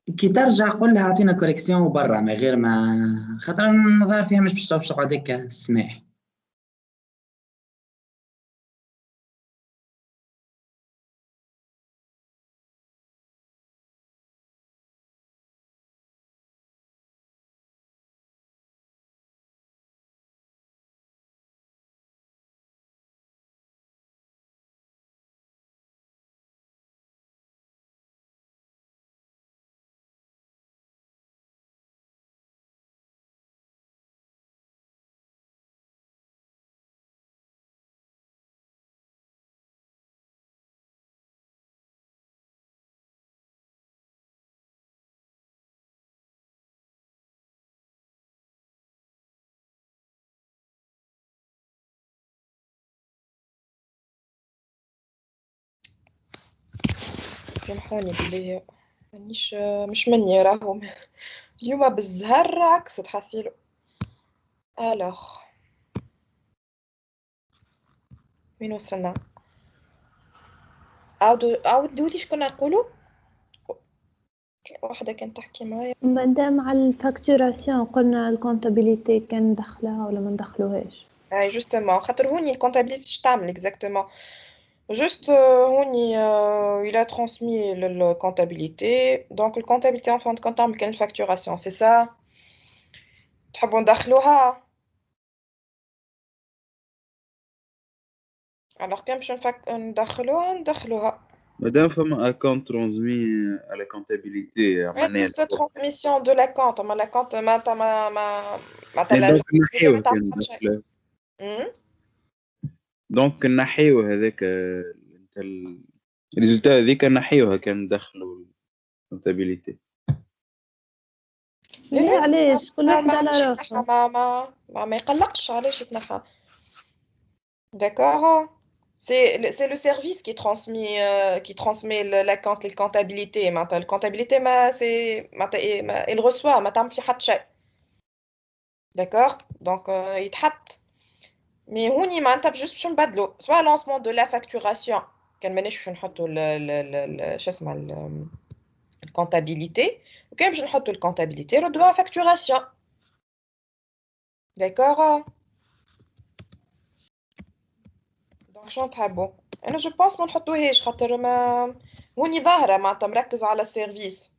كي ترجع قول لها اعطينا كوريكسيون وبرا من غير ما خاطر النظر فيها مش باش تقعد هكا سماح. سامحوني بالله مش مني راهم اليوم بالزهر عكس تحصيلو. الوغ وين وصلنا؟ عاودولي شكون نقولو؟ واحدة كانت تحكي معايا. مادام على الفاكتوراسيون قلنا الكونتابيليتي كان ندخلها ولا ما ندخلوهاش؟ اي جوستومون خاطر هوني الكونتابيليتي اش تعمل اكزاكتومون juste هوني il a transmis le comptabilité donc le comptabilité en fin de compte تعمل كان الفاكتوراسيون c'est ça تحبوا ندخلوها alors كان باش ندخلوها مادام فما اكونت ترانزمي على كونتابيليتي معناها juste transmission de la compte ما la compte ما دونك نحيوه كان دخله دونك نحيوه هذاك انت الريزلتا هذيك نحيوها كان دخلوا الكونتابيليتي. لا علاش كل واحد على روحه ما يقلقش علاش يتنحى. D'accord. C'est le service qui transmet la comptabilité. La comptabilité, il reçoit, d'accord? Donc, il traite. Mais on y m'a juste soit lancement de la facturation, la comptabilité, ou quand je la comptabilité, on doit facturation. D'accord? شنو تحبوا؟ انا جو بونس ما نحطوهاش خاطر ما هوني ظاهره معناتها مركز على السيرفيس.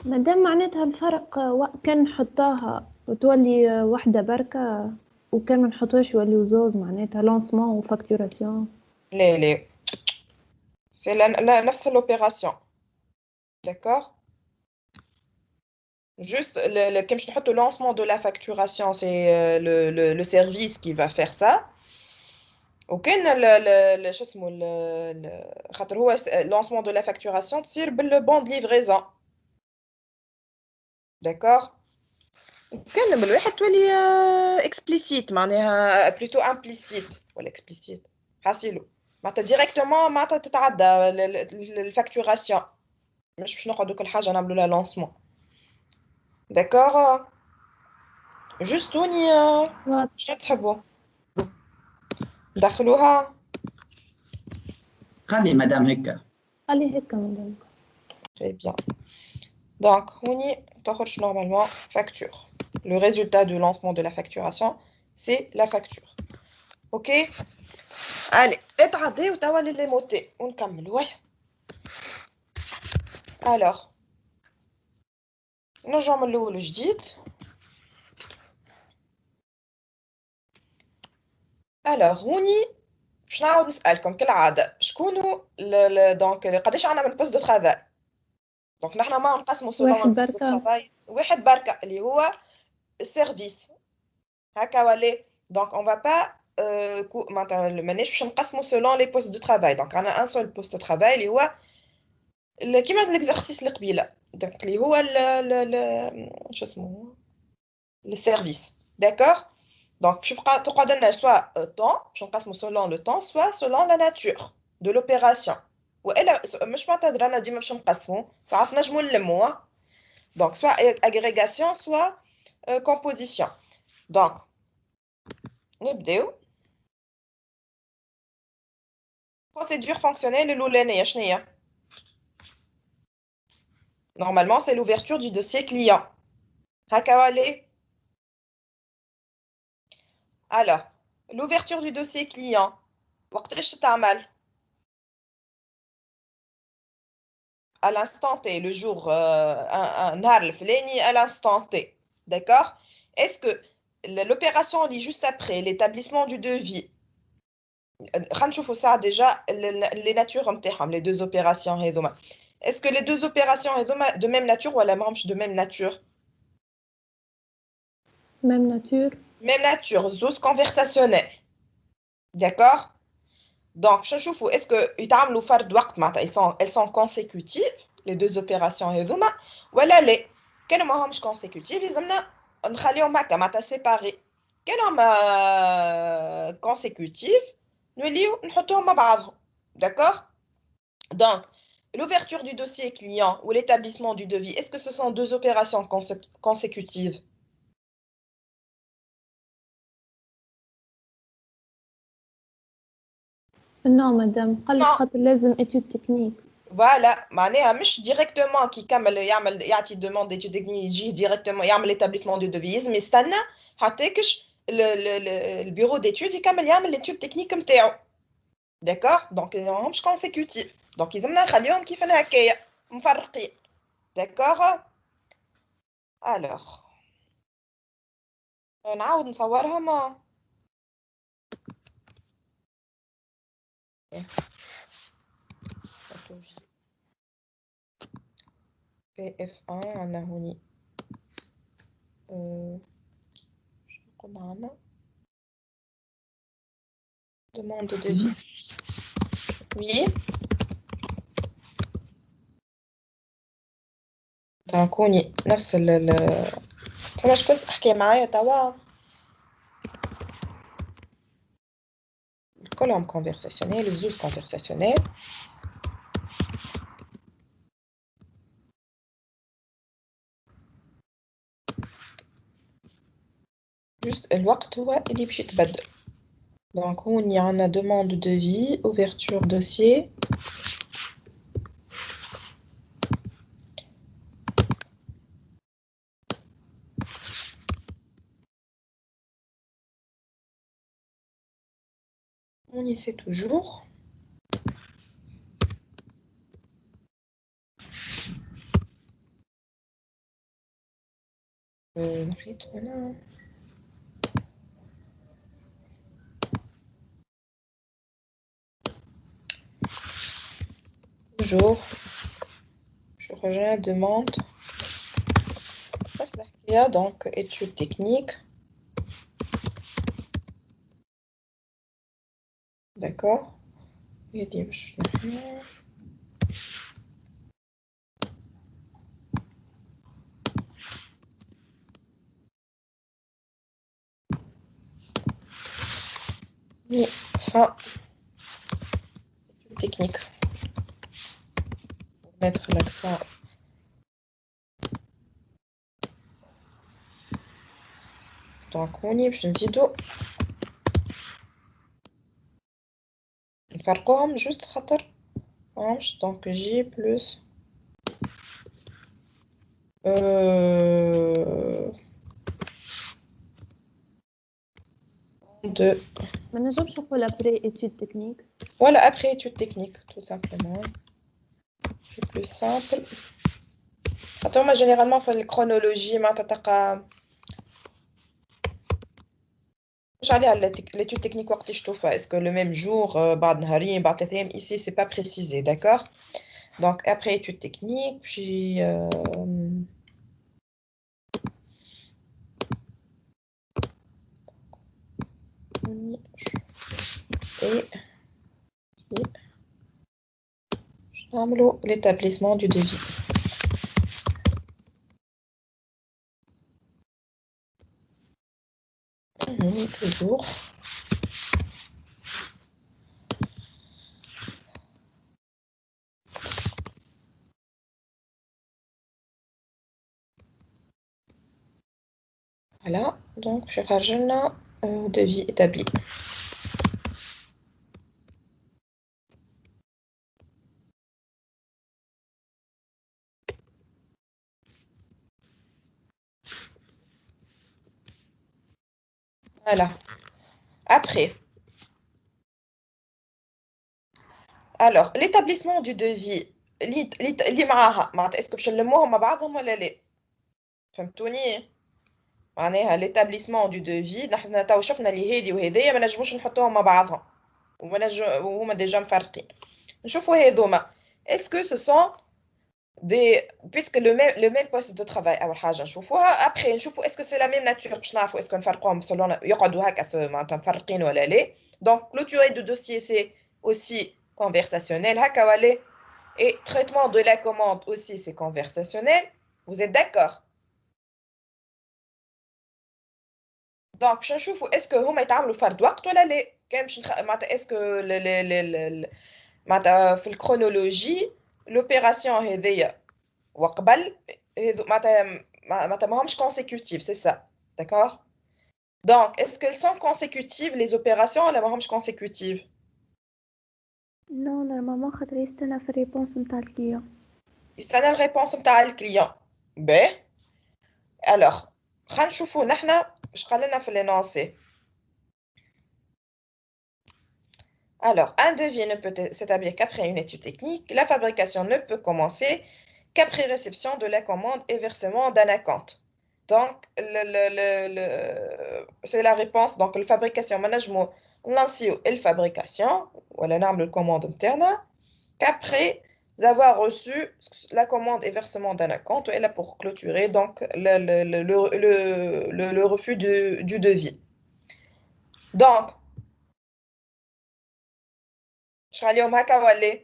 مادام معناتها الفرق كان نحطاها وتولي وحده بركه وكان ما نحطوهاش يوليو زوز معناتها لونسمون وفاكتوراسيون. لا سي نفس لوبيراسيون داكور. Juste, comme je te le lancement de la facturation, c'est le service qui va faire ça. Ok, le lancement de la facturation tire le bon de livraison. D'accord. كان من الواحد تولي explicite معناها plutôt implicite ولا explicite حاسيلو معناتها ديريكتومون معناتها تتعدى الفاكتوراسيون مش باش نقعدو كل حاجه نعملو لها لونسمون. داكور جوست هوني شنو تحبوا ندخلوها؟ خلي مدام هكا خلي هكا مدام. Très bien. Donc, هوني تخرج normalement facture. Le résultat du lancement de la facturation, c'est la facture. Ok. Allez, اتعدي وتولي لي موتي ونكملوا. Alors, نرجعوا من الاول جديد. Alors, هوني باش نعاود نسالكم كالعاده شكونوا دونك قداش عندنا من بوست دو ترافاي. دونك نحنا ما نقسموا سولون البوست دو ترافاي واحد بركه اللي هو السيرفيس هكا ولا. دونك اون فا با مانيش باش نقسموا سولون لي بوست دو ترافاي. دونك عندنا ان سول بوست دو ترافاي اللي هو كيما ليكزارسيس اللي قبيله دونك اللي هو شو اسمه السيرفيس. داكور. Donc, je te donne soit temps, je passe selon le temps, soit selon la nature de l'opération. والا مش معناتها رانا ديما باش نقسموا ساعات نجموا نلموا. Donc, soit agrégation, soit composition. Donc, نبداو. Procédure fonctionnelle الأولانية شنو هي؟ Normalement, c'est l'ouverture du dossier client. هكا ولا؟ Alors, l'ouverture du dossier client, وقتاش تعمل؟ à l'instant T, le jour, نهار الفلاني à l'instant T. D'accord? Est-ce que l'opération lit juste après l'établissement du devis, خلينا ça déjà les natures نتاعهم les deux opérations هذوما. Est-ce que les deux opérations هذوما de même nature ولا ماهمش de même nature? Même nature. Même nature, زوز conversationnels. D'accord? Donc, je نشوفوا est-ce que يتعاملوا فرد وقت معناتها elles sont consécutives les deux opérations هذوما ولا لا؟ كانوا ماهمش consécutives لازمنا نخليهم هكا معناتها séparés. كانوا consécutifs نوليو نحطوهم مع بعضهم. D'accord? Donc, l'ouverture du dossier client ou l'établissement du devis, est-ce que ce sont deux opérations consécutives? Non, madame. قال خاطر لازم étude technique. Voilà, معناها مش directement كي يكمل يعطي demande d'étude technique يجي directement يعمل l'établissement du devis mais استنى حتىكش البيرو d'études يكمل يعمل l'étude technique نتاعو. D'accord? Donc ماهمش consécutif. Donc لازمنا نخليهم كيف هكايا مفرقين. D'accord? Alors نعاود نصورهم. PF1 عندنا هوني شنو قلنا عندنا demande de devis. Oui. Donc هوني نفس فما شكون تحكي معايا توا كلهم conversationnel زوز conversationnel. juste الوقت هو اللي باش يتبدل. Donc هوني عندنا demande de devis, ouverture dossier. On y sait toujours. Voilà. Toujours. Je rejoins la demande. Il y a donc étude technique. D'accord. Et fin technique. Pour mettre l'accent. Donc on y باش نزيدو نفرقوهم juste خاطر ماهمش. donc J plus de ما نجمش نقول après étude technique. Voilà, après étude technique, tout simplement. C'est plus simple. Attends, moi, généralement, il faut la chronologie. L'étude technique, est-ce que le même jour, ici, c'est pas précisé, d'accord? Donc, après étude technique, puis... l'établissement du devis. Toujours. Voilà, donc je rajoute devis établi. Voilà. Après, alors, l'établissement du devis, اللي معاها معناتها اسكو باش نلموهم مع بعضهم ولا لا؟ فهمتوني؟ معناها l'établissement du devis نحن تو شفنا اللي هذه وهذيا ما نجموش نحطوهم مع بعضهم وهما ديجا مفرقين. نشوفوا هذوما اسكو سو سون دي puisque le même poste de travail اول حاجه نشوفوها ابخي نشوفوا اسكو سي لا ميم ناتور باش نعرفوا اسكو نفرقوهم سولون يقعدوا هكا معناتها مفرقين ولا لا. دونك clôturer de dossier c'est aussi conversationnel هكا ولا et traitement de la commande aussi c'est conversationnel. Vous êtes d'accord? دونك باش نشوفوا اسكو هما يتعاملوا فرد وقت ولا لا. كان باش معناتها اسكو معناتها في الكرونولوجي لوبيراسيون هذيا وقبل معناتها ماهمش consécutifs, c'est ça. D'accord? Donc, est-ce qu'elles sont consécutives les opérations ولا ماهمش consécutives? نو نورمالمون خاطر يستنى في الريبونس نتاع الكليون. يستنى الريبونس نتاع الكليون. باهي. alors خلينا نشوفوا نحنا اش قال لنا في l'énoncé. Alors, un devis ne peut s'établir qu'après une étude technique. La fabrication ne peut commencer qu'après réception de la commande et versement d'un acompte. Donc, c'est la réponse. Donc, la fabrication, management, l'ancien et la fabrication, ou la norme de commande interne, qu'après avoir reçu la commande et versement d'un acompte, et là pour clôturer donc le refus du devis. Donc, شغاليهم هكا ولا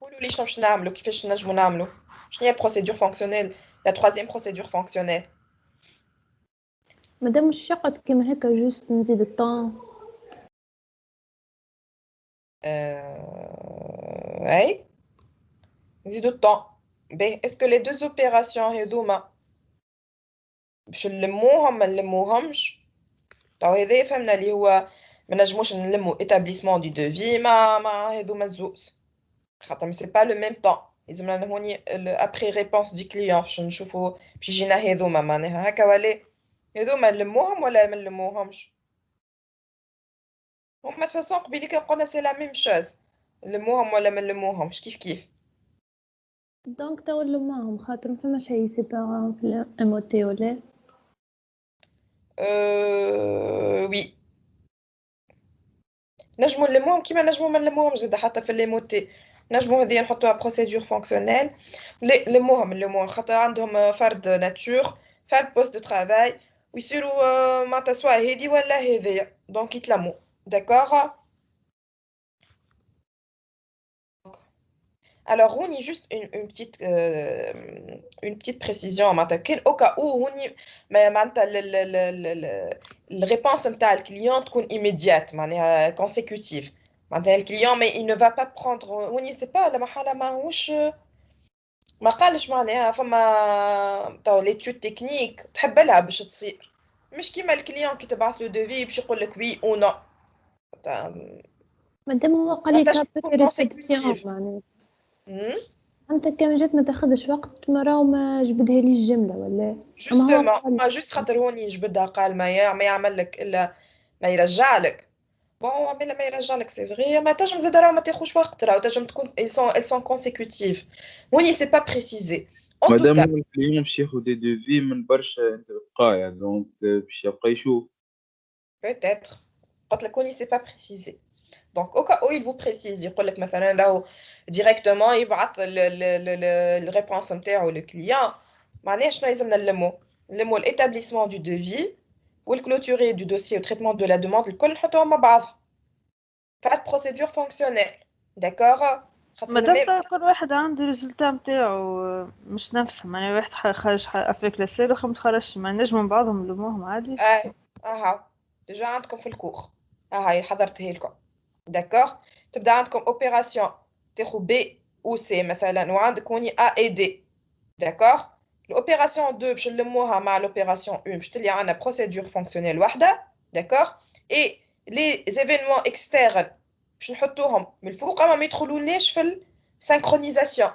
قولوا لي شنو باش نعملوا كيفاش نجموا نعملوا شنو هي البروسيدور فونكسيونيل لا troisième procédure fonctionnelle. مادام مش يقعد كيما هكا جوست نزيد الطون. اي نزيدوا الطون. باهي اسكو لي دو اوبيراسيون هذوما باش نلموهم ما نلموهمش؟ تو هذا فهمنا اللي هو ما نجموش نلمو établissement du devis مع هذوما الزوز خاطر سي با لو ميم طون. لازم هوني ابري ريبونس دي كليون باش نشوفوا باش يجينا هذوما معناها هكا ولا هذوما نلموهم ولا ما نلموهمش؟ هما de façon قبيلي قلنا سي لا ميم شوز نلموهم ولا ما نلموهمش كيف دونك تو نلموهم خاطر فما شي سيبارون في الام او تي ولا وي نجموا نلموهم كيما نجموا ما نلموهمش زاد حتى في الليموتي نجموا هذه نحطوها بروسيدور فونكسيونيل نلموهم خاطر عندهم فرد ناتور فرد بوست دو ترافاي ويصيروا معناتها سواء هذه ولا هذيا دونك يتلموا. داكوغ. Alors, on y juste une petite précision au cas où on y la réponse نتاع الكليون تكون immédiate معناها consécutive معناها الكليون mais il ne va pas prendre on y sait pas لا محاله ماهوش ما قالش معناها فما تو l'étude technique تحب لها باش تصير مش كيما الكليون كي تبعث له ديفي باش يقول لك وي او نو مادام هو قال لك ريسبسيون معناها انت كان جات ما تاخذش وقت مرة وما جبدها لي الجمله ولا جوستومون ما جوست خاطر هوني يجبدها قال ما يعمل لك الا ما يرجع لك بون عمل ما يرجع لك سي فري ما تنجم زاد راه ما تاخذش وقت راه تنجم تكون elles sont consécutives هوني سي با بريسيزي مادام هو الكليون باش ياخذ دي دوفي من برشا بقايا دونك باش يبقى يشوف peut-être قلت لك هوني سي با بريسيزي. Donc, au cas où il vous précise, يقول لك مثلا لو directement يبعث الريبونس نتاعو للكليون معناها شنو لازمنا نلمو l'établissement du devis والclôturer du dossier au traitement de la demande الكل نحطوهم مع بعض. فات procédure fonctionnelle. d'accord. مادام كل واحد عنده الريزلتا نتاعو مش نفسهم يعني واحد خارج افيك لاسيل وخا متخرجش ما نجموا بعضهم نلموهم عادي. اها ديجا عندكم في الكور هاي حضرتها لكم. d'accord. تبدا عندكم اوبيراسيون تاخذ بي او سي مثلا وعندك هوني ا اي دي. d'accord. الاوبيراسيون 2 باش نلموها مع الاوبيراسيون 1 باش تلي عندنا بروسيدور فونكسيونيل واحده. d'accord. اي لي ايفينمون اكسترن باش نحطوهم من الفوق اما ما يدخلولناش في السينكرونيزاسيون.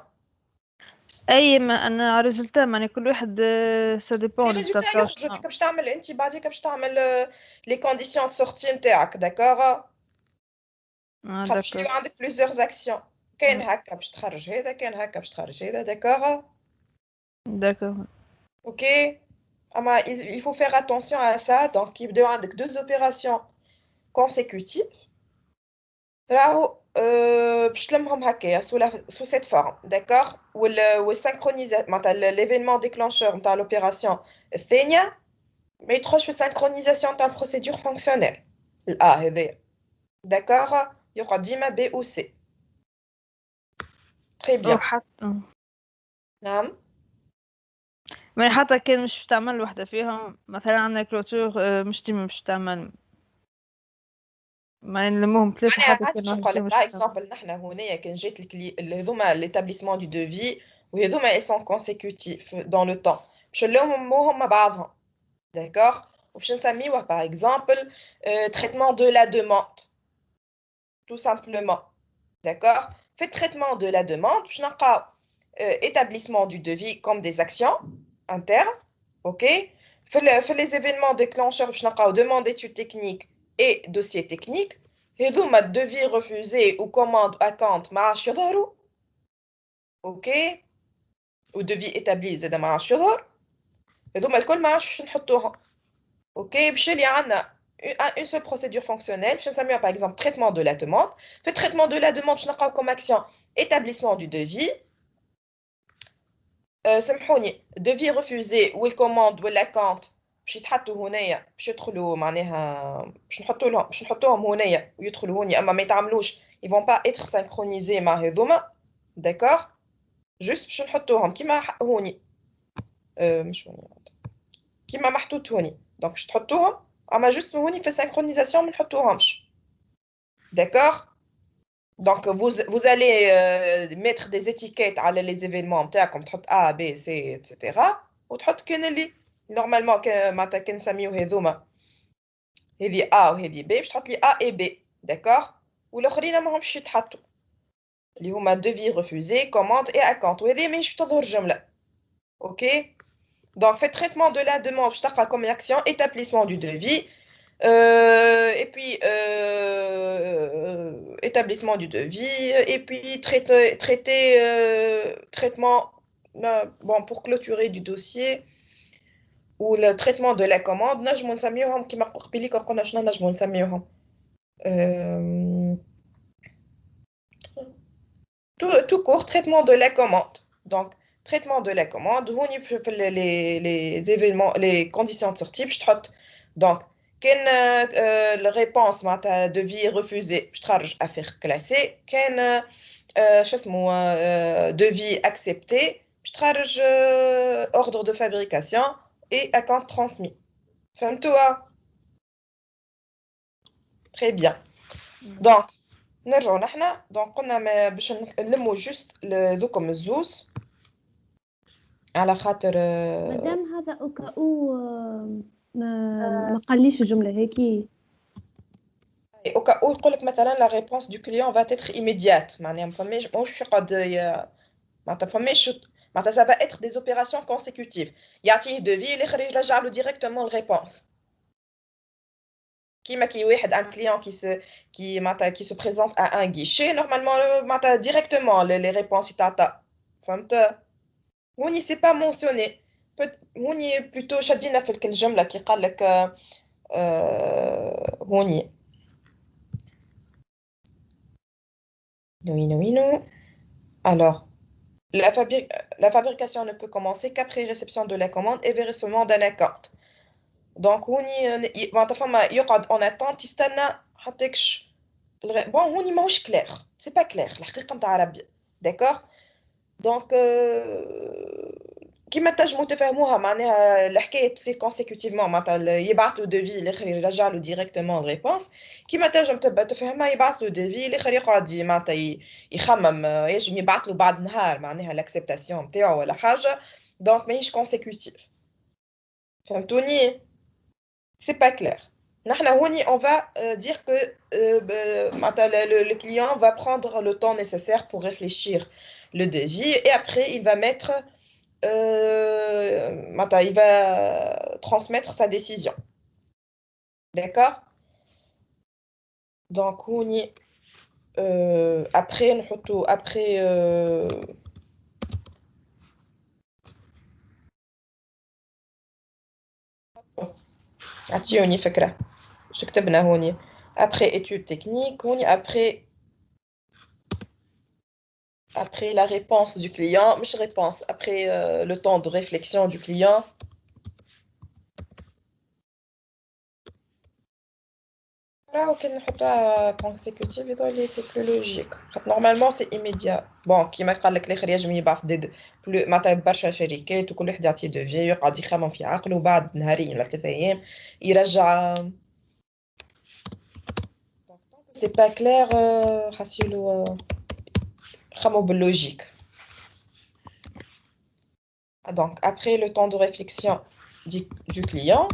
اي ما انا على ريزلتا معني كل واحد سا ديبون لي ريزلتا ريزولتا بتاعو يخرجوا شنو. ديك باش تعمل انت بعديك باش تعمل لي كونديسيون دو سورتي نتاعك داكوغ. خاطر داكور. عندك بليزيوغ اكسيون، كاين هكا باش تخرج هذا، كاين هكا باش تخرج هذا، داكوغ. داكور. Ok. Il faut faire attention à ça. Donc, il doit y avoir deux opérations consécutives. Là, je te sous cette forme, d'accord? Ou synchroniser l'événement déclencheur de l'opération Thenia, mais il faut synchronisation de la procédure fonctionnelle. A et B. D'accord? Il y aura Dima B ou C. Très bien. وحتى نعم. ما حتى كان مش تعمل وحدة فيهم مثلا عندنا كلوتور مش ديما باش تعمل ما نلموهم ثلاثة حتى عادي كان باش واحد نقول لك فيهم باغ مش تعمل. اكزومبل نحنا هنايا كان جات هذوما ليتابليسمون دو دوفي وهذوما اي سون كونسيكوتيف دون لو طون باش نلومهم مع بعضهم داكوغ وباش نسميوه باغ اكزومبل تريتمون دو لا دوموند tout simplement d'accord في traitement de la demande باش نلقاو établissement du devis comme des actions internes ok في les événements déclencheurs باش نلقاو demande d'études techniques et dossier technique هذوما devis refusé ou commande vacante ما عادش يظهروا ok و devis établi زاد ما عادش يظهر هذوما الكل ما عادش نحطوهم ok باش اللي عندنا une seule procédure fonctionnelle باش نسميوها par exemple traitement de la demande في traitement de la demande باش نلقاو comme action établissement du devis سامحوني devis refusé ou الكوموند ولا كونت باش يتحطوا هنايا باش يدخلوا معناها باش نحطوهم هنايا ويدخلوا هوني اما ما يتعملوش ils vont pas être synchronisés مع هذوما d'accord juste باش نحطوهم كيما هوني مش هوني كيما محطوط هوني دونك باش تحطوهم اما juste هوني في synchronisation ما نحطوهمش d'accord donc vous allez mettre des étiquettes على les événements نتاعكم تحط A B C etc وتحط كان اللي نورمالمون معناتها كان نسميو هذوما هذه A وهذه B باش تحط لي A et B d'accord والاخرين ما همش يتحطوا اللي هما devis refusé commande et acompte وهذه ماهيش تظهر جمله ok donc fait traitement de la demande باش تلقى comme action établissement du devis et puis établissement du devis et puis traitement bon pour clôturer du dossier ou le traitement de la commande نجمو نسميوهم كيما قبيليك قلنا شنو نجمو نسميوهم tout court traitement de la commande donc traitement de la commande هوني في les événements les conditions de sortie باش تحط donc كان الريبونس معناتها devis refusé باش تخرج affaire classée كان شو اسمه devis accepté باش تخرج ordre de fabrication et acompte transmis فهمتوا très bien donc نرجعوا نحنا دونك قلنا باش نلموا جوست ذوكم الزوز على خاطر مادام هذا او ما قاليش الجملة هيك au cas où يقول لك مثلا la réponse du client va être immédiate معناها ما فماش قد معناتها فماش معناتها ça va être des opérations consécutives يعطيه devis الاخر يرجع له directement الريبونس كيما كي واحد ان كليون qui معناتها qui se présente à un guichet normalement معناتها directement les réponses يتعطى فهمت هوني سي با مونسيوني هوني بلوتو شدينا في الجمله كي قال لك هوني non. Alors, la fabrication ne peut commencer qu'après réception de la commande et versement d'un acompte. Donc, معناتها فما يقعد en attente يستنى حتى يكش bon هوني ماهوش كلير سي با كلير الحقيقه نتاع ربي داكور دونك كيما تنجموا تفهموها معناها الحكايه تصير كونسيكوتيفمون معناتها يبعث له دوفي الاخر يرجع له ديريكتومون الريبونس كيما تنجم تبقى تفهمها يبعث له دوفي الاخر يقعد معناتها يخمم يجم يبعث له بعد نهار معناها لاكسبتاسيون نتاعو ولا حاجه دونك ماهيش كونسيكوتيف فهمتوني سي با كلير On va dire que le client va prendre le temps nécessaire pour réfléchir le devis et après il va il va transmettre sa décision. D'accord? Donc, après, أعطيوني فكرة شو كتبنا هوني après étude technique هوني après la réponse du client مش réponse après le temps de réflexion du client là كان نحطها consécutive يظل c'est plus logique normalement c'est immédiat bon كيما قال لك الاخر يجم يبعث معناتها برشا شركات وكل واحد يعطي دوفي يقعد يخمم في عقله وبعد نهارين ولا 3 ايام يرجع c'est pas clair خاصيلو خمو باللوجيك. Donc, après le temps de réflexion du client,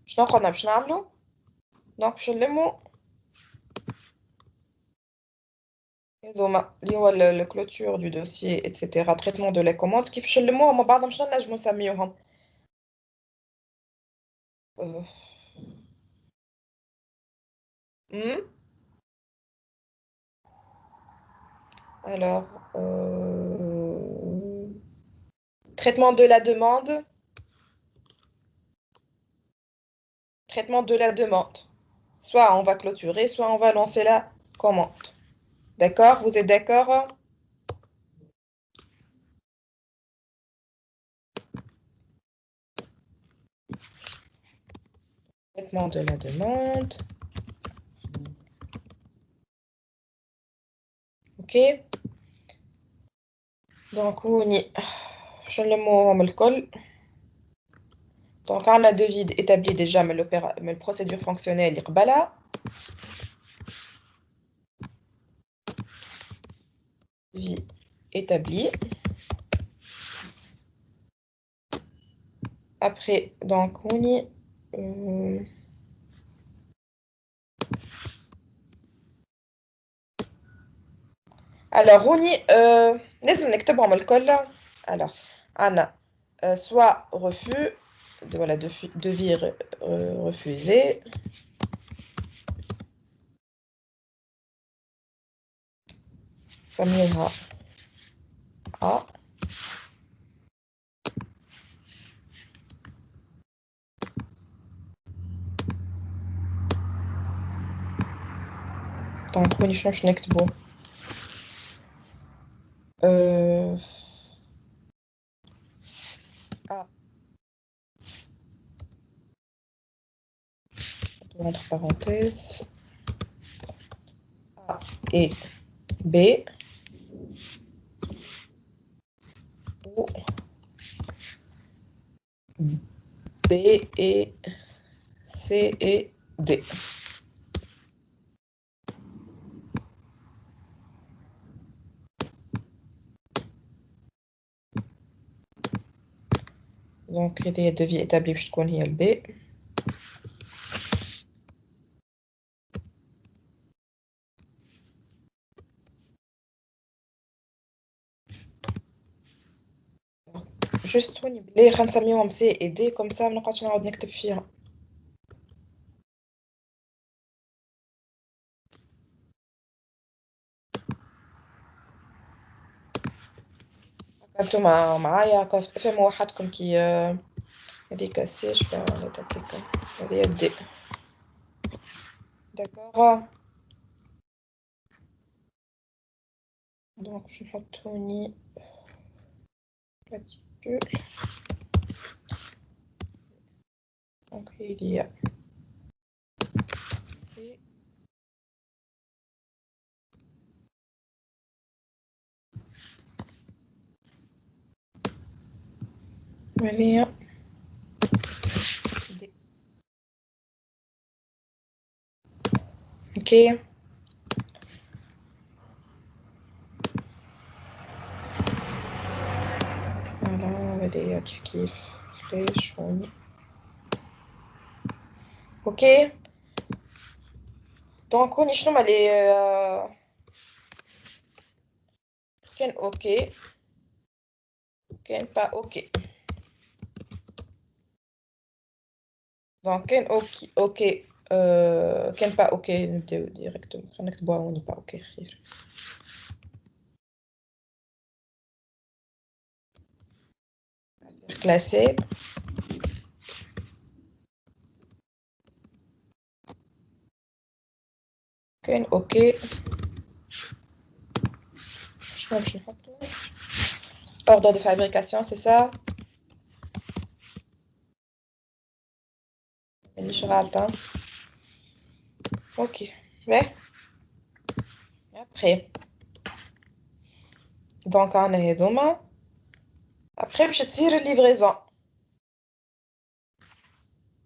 شنو قلنا باش نعملو؟ دونك باش نلمو هذوما اللي هو الكلوتور دو دوسيي اتسيتيرا تريتمون دو لي كوموند كيفاش نلموهم مع بعضهم شنو نجمو نسميوهم؟ Alors, traitement de la demande. Traitement de la demande. Soit on va clôturer, soit on va lancer la commande. D'accord? Vous êtes d'accord? Traitement de la demande. Ok? Donc, je le mot الكل. Donc, on a devis établi déjà, mais la procédure fonctionnelle est devis établi. Après, donc, on y. Alors, on y. لازم نكتبهم الكل. Alors, on a soit refus, voilà, devis refusé. سميها A. Donc, on y change نكتبو. A. Entre parenthèses. A et B. Ou B et C et D. Donc, il devis établi باش تكون هي B. Juste هوني بلي خلينا نسميوهم C et D comme ça ما نقعدش نعاود نكتب فيها. انتوما معايا فهموا وحدكم كي هذيك سي شبه ولا دقيقة هذه D. D'accord. Donc je نحط هوني la petite bulle. Donc il y a C. Voilà. D. Ok. Voilà, هذه كيف فلاش هوني. Ok. Donc, on y a les OK, pas OK. Donc, OK, OK, pas OK directement. On n'est pas OK. Classé. OK. Ordre de fabrication, c'est ça? OK. Mais après. Donc, on a demain. Après, je tire livraison.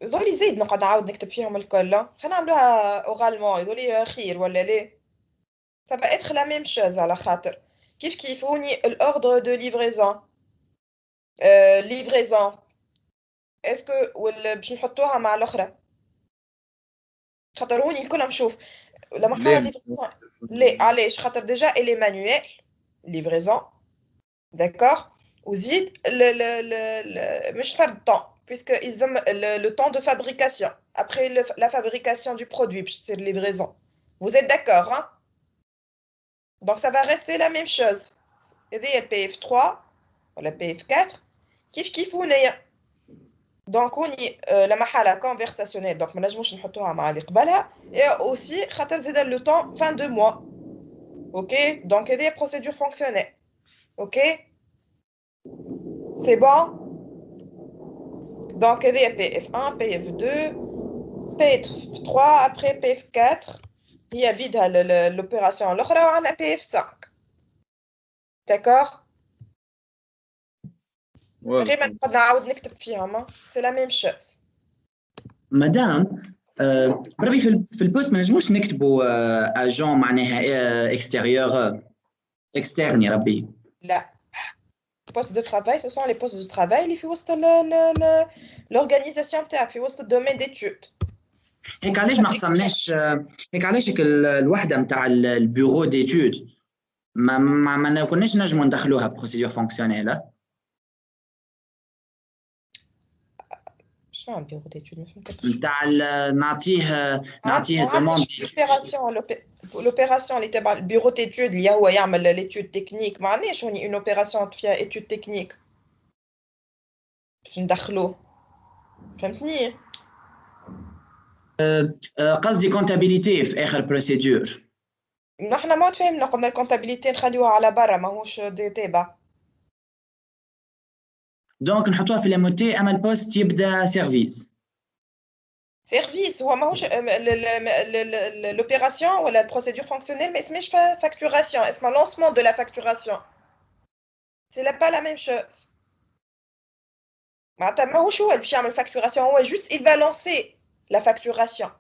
يقول لي زيد نقعد نعاود نكتب فيهم الكل خلينا نعملوها اورالمون يقول لي خير ولا ليه ça va être la même chose على خاطر كيف هوني الاوردر دو ليفريزون ليفريزون اسكو ولا باش نحطوها مع الاخرى خاطر هوني الكل نشوف لما نحاول ليفريزون ليه علاش خاطر ديجا الي مانويل ليفريزون داكور وزيد مش فرد طون puisqu'ils ont le temps de fabrication. Après la fabrication du produit, c'est la livraison. Vous êtes d'accord, hein? Donc, ça va rester la même chose. Il y a PF3 ou la PF4. Kif on est. Donc, on y la mahala conversationnelle. Donc, je vais نحطوها مع اللي قبلها. Et aussi, خاطر زيد le temps fin de mois. OK? Donc, il y a des procédures fonctionnelles. OK? C'est bon? Donc, il y a PF1, PF2, PF3, après PF4, il y a l'opération. L'autre, on a PF5. D'accord? C'est la même chose. مدام بربي في البوست ما نجموش نكتبوا اجون معناها اكسترن يا ربي. لا. Postes de travail, ce sont les postes de travail اللي في وسط l'organisation تاعك في وسط الدومين d'études. هيك علاش ما قسمناش هيك علاش الوحده نتاع البيرو ديتود ما كناش نجموا ندخلوها بروسيدور فونكسيونيل. شنو بيرو ديتود ما فهمتكش. نتاع نعطيه دوموند l'opération اللي تبع البيرو ديتود اللي هو يعمل ليتود تكنيك ما عندناش هوني اون اوبيراسيون فيها ايتود تكنيك باش ندخلوه فهمتني. قصدي كونتابيليتي في اخر بروسيدور. نحنا ما تفهمنا قلنا الكونتابيليتي نخليوها على برا ماهوش دي تابع. دونك نحطوها في لاموتي اما البوست يبدا سيرفيس. سيرفيس هو ماهوش l'opération ولا procédure fonctionnelle ما اسمهاش facturation اسمها lancement de la facturation. C'est là pas la même chose. معناتها ماهوش هو اللي باش يعمل facturation هو juste il va lancer la facturation.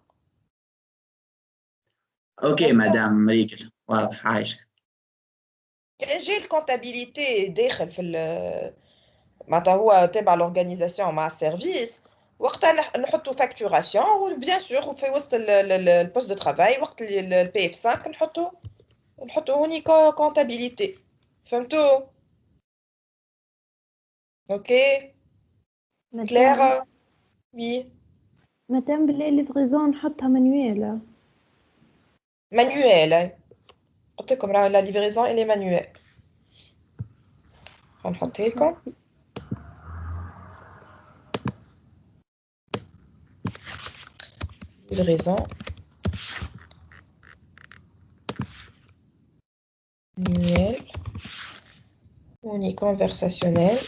اوكي مدام ريكل واضح عايشك. كان جاي الكونتابيليتي داخل في معناتها هو تابع لورغانيزاسيون مع السيرفيس وقتها نحطوا فاكتوراسيون وبيان سور في وسط البوست دو ترافاي وقت البي اف 5 نحطوا هوني كونتابيليتي. فهمتوا؟ اوكي كلير. وي مادام باللي ليفريزون نحطها مانيويل. مانيويل قلت لكم راه لا ليفريزون الي مانيويل. غنحطها لكم. livraison manuel on est conversationnel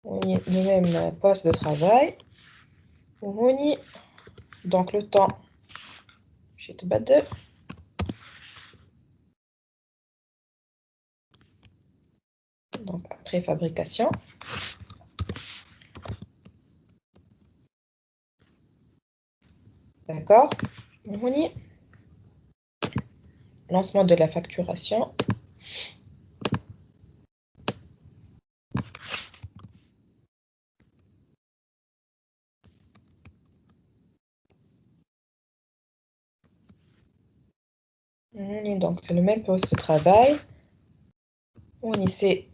on est le même poste de travail on est donc le temps je te bats donc après fabrication d'accord on est lancement de la facturation Donc, c'est le même poste de travail. On y c'est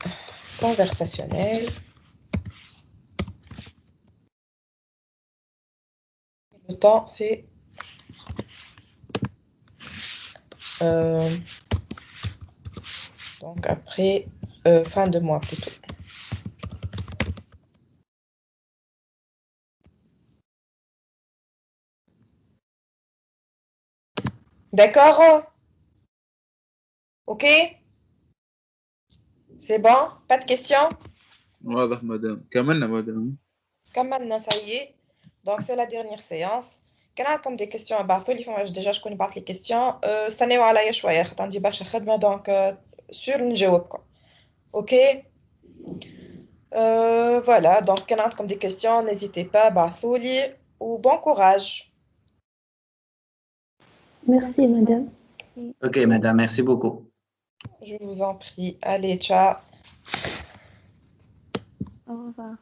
conversationnel. Le temps, c'est donc après fin de mois plutôt. D'accord? Ok? C'est bon? Pas de questions? واضح مدام كملنا مدام. Comme maintenant, ça y est. Donc, c'est la dernière séance. Quand on a comme des questions à Barthol, déjà, je connais pas les questions. Ça n'est pas شوية خاطر عندي برشا خدمة donc sûr نجاوبكم. Ok? Voilà, donc quand on a comme des questions, n'hésitez pas, Bartholi, ou bon courage. Merci, madame. Ok, madame, merci beaucoup. Je vous en prie. Allez, ciao. Au revoir.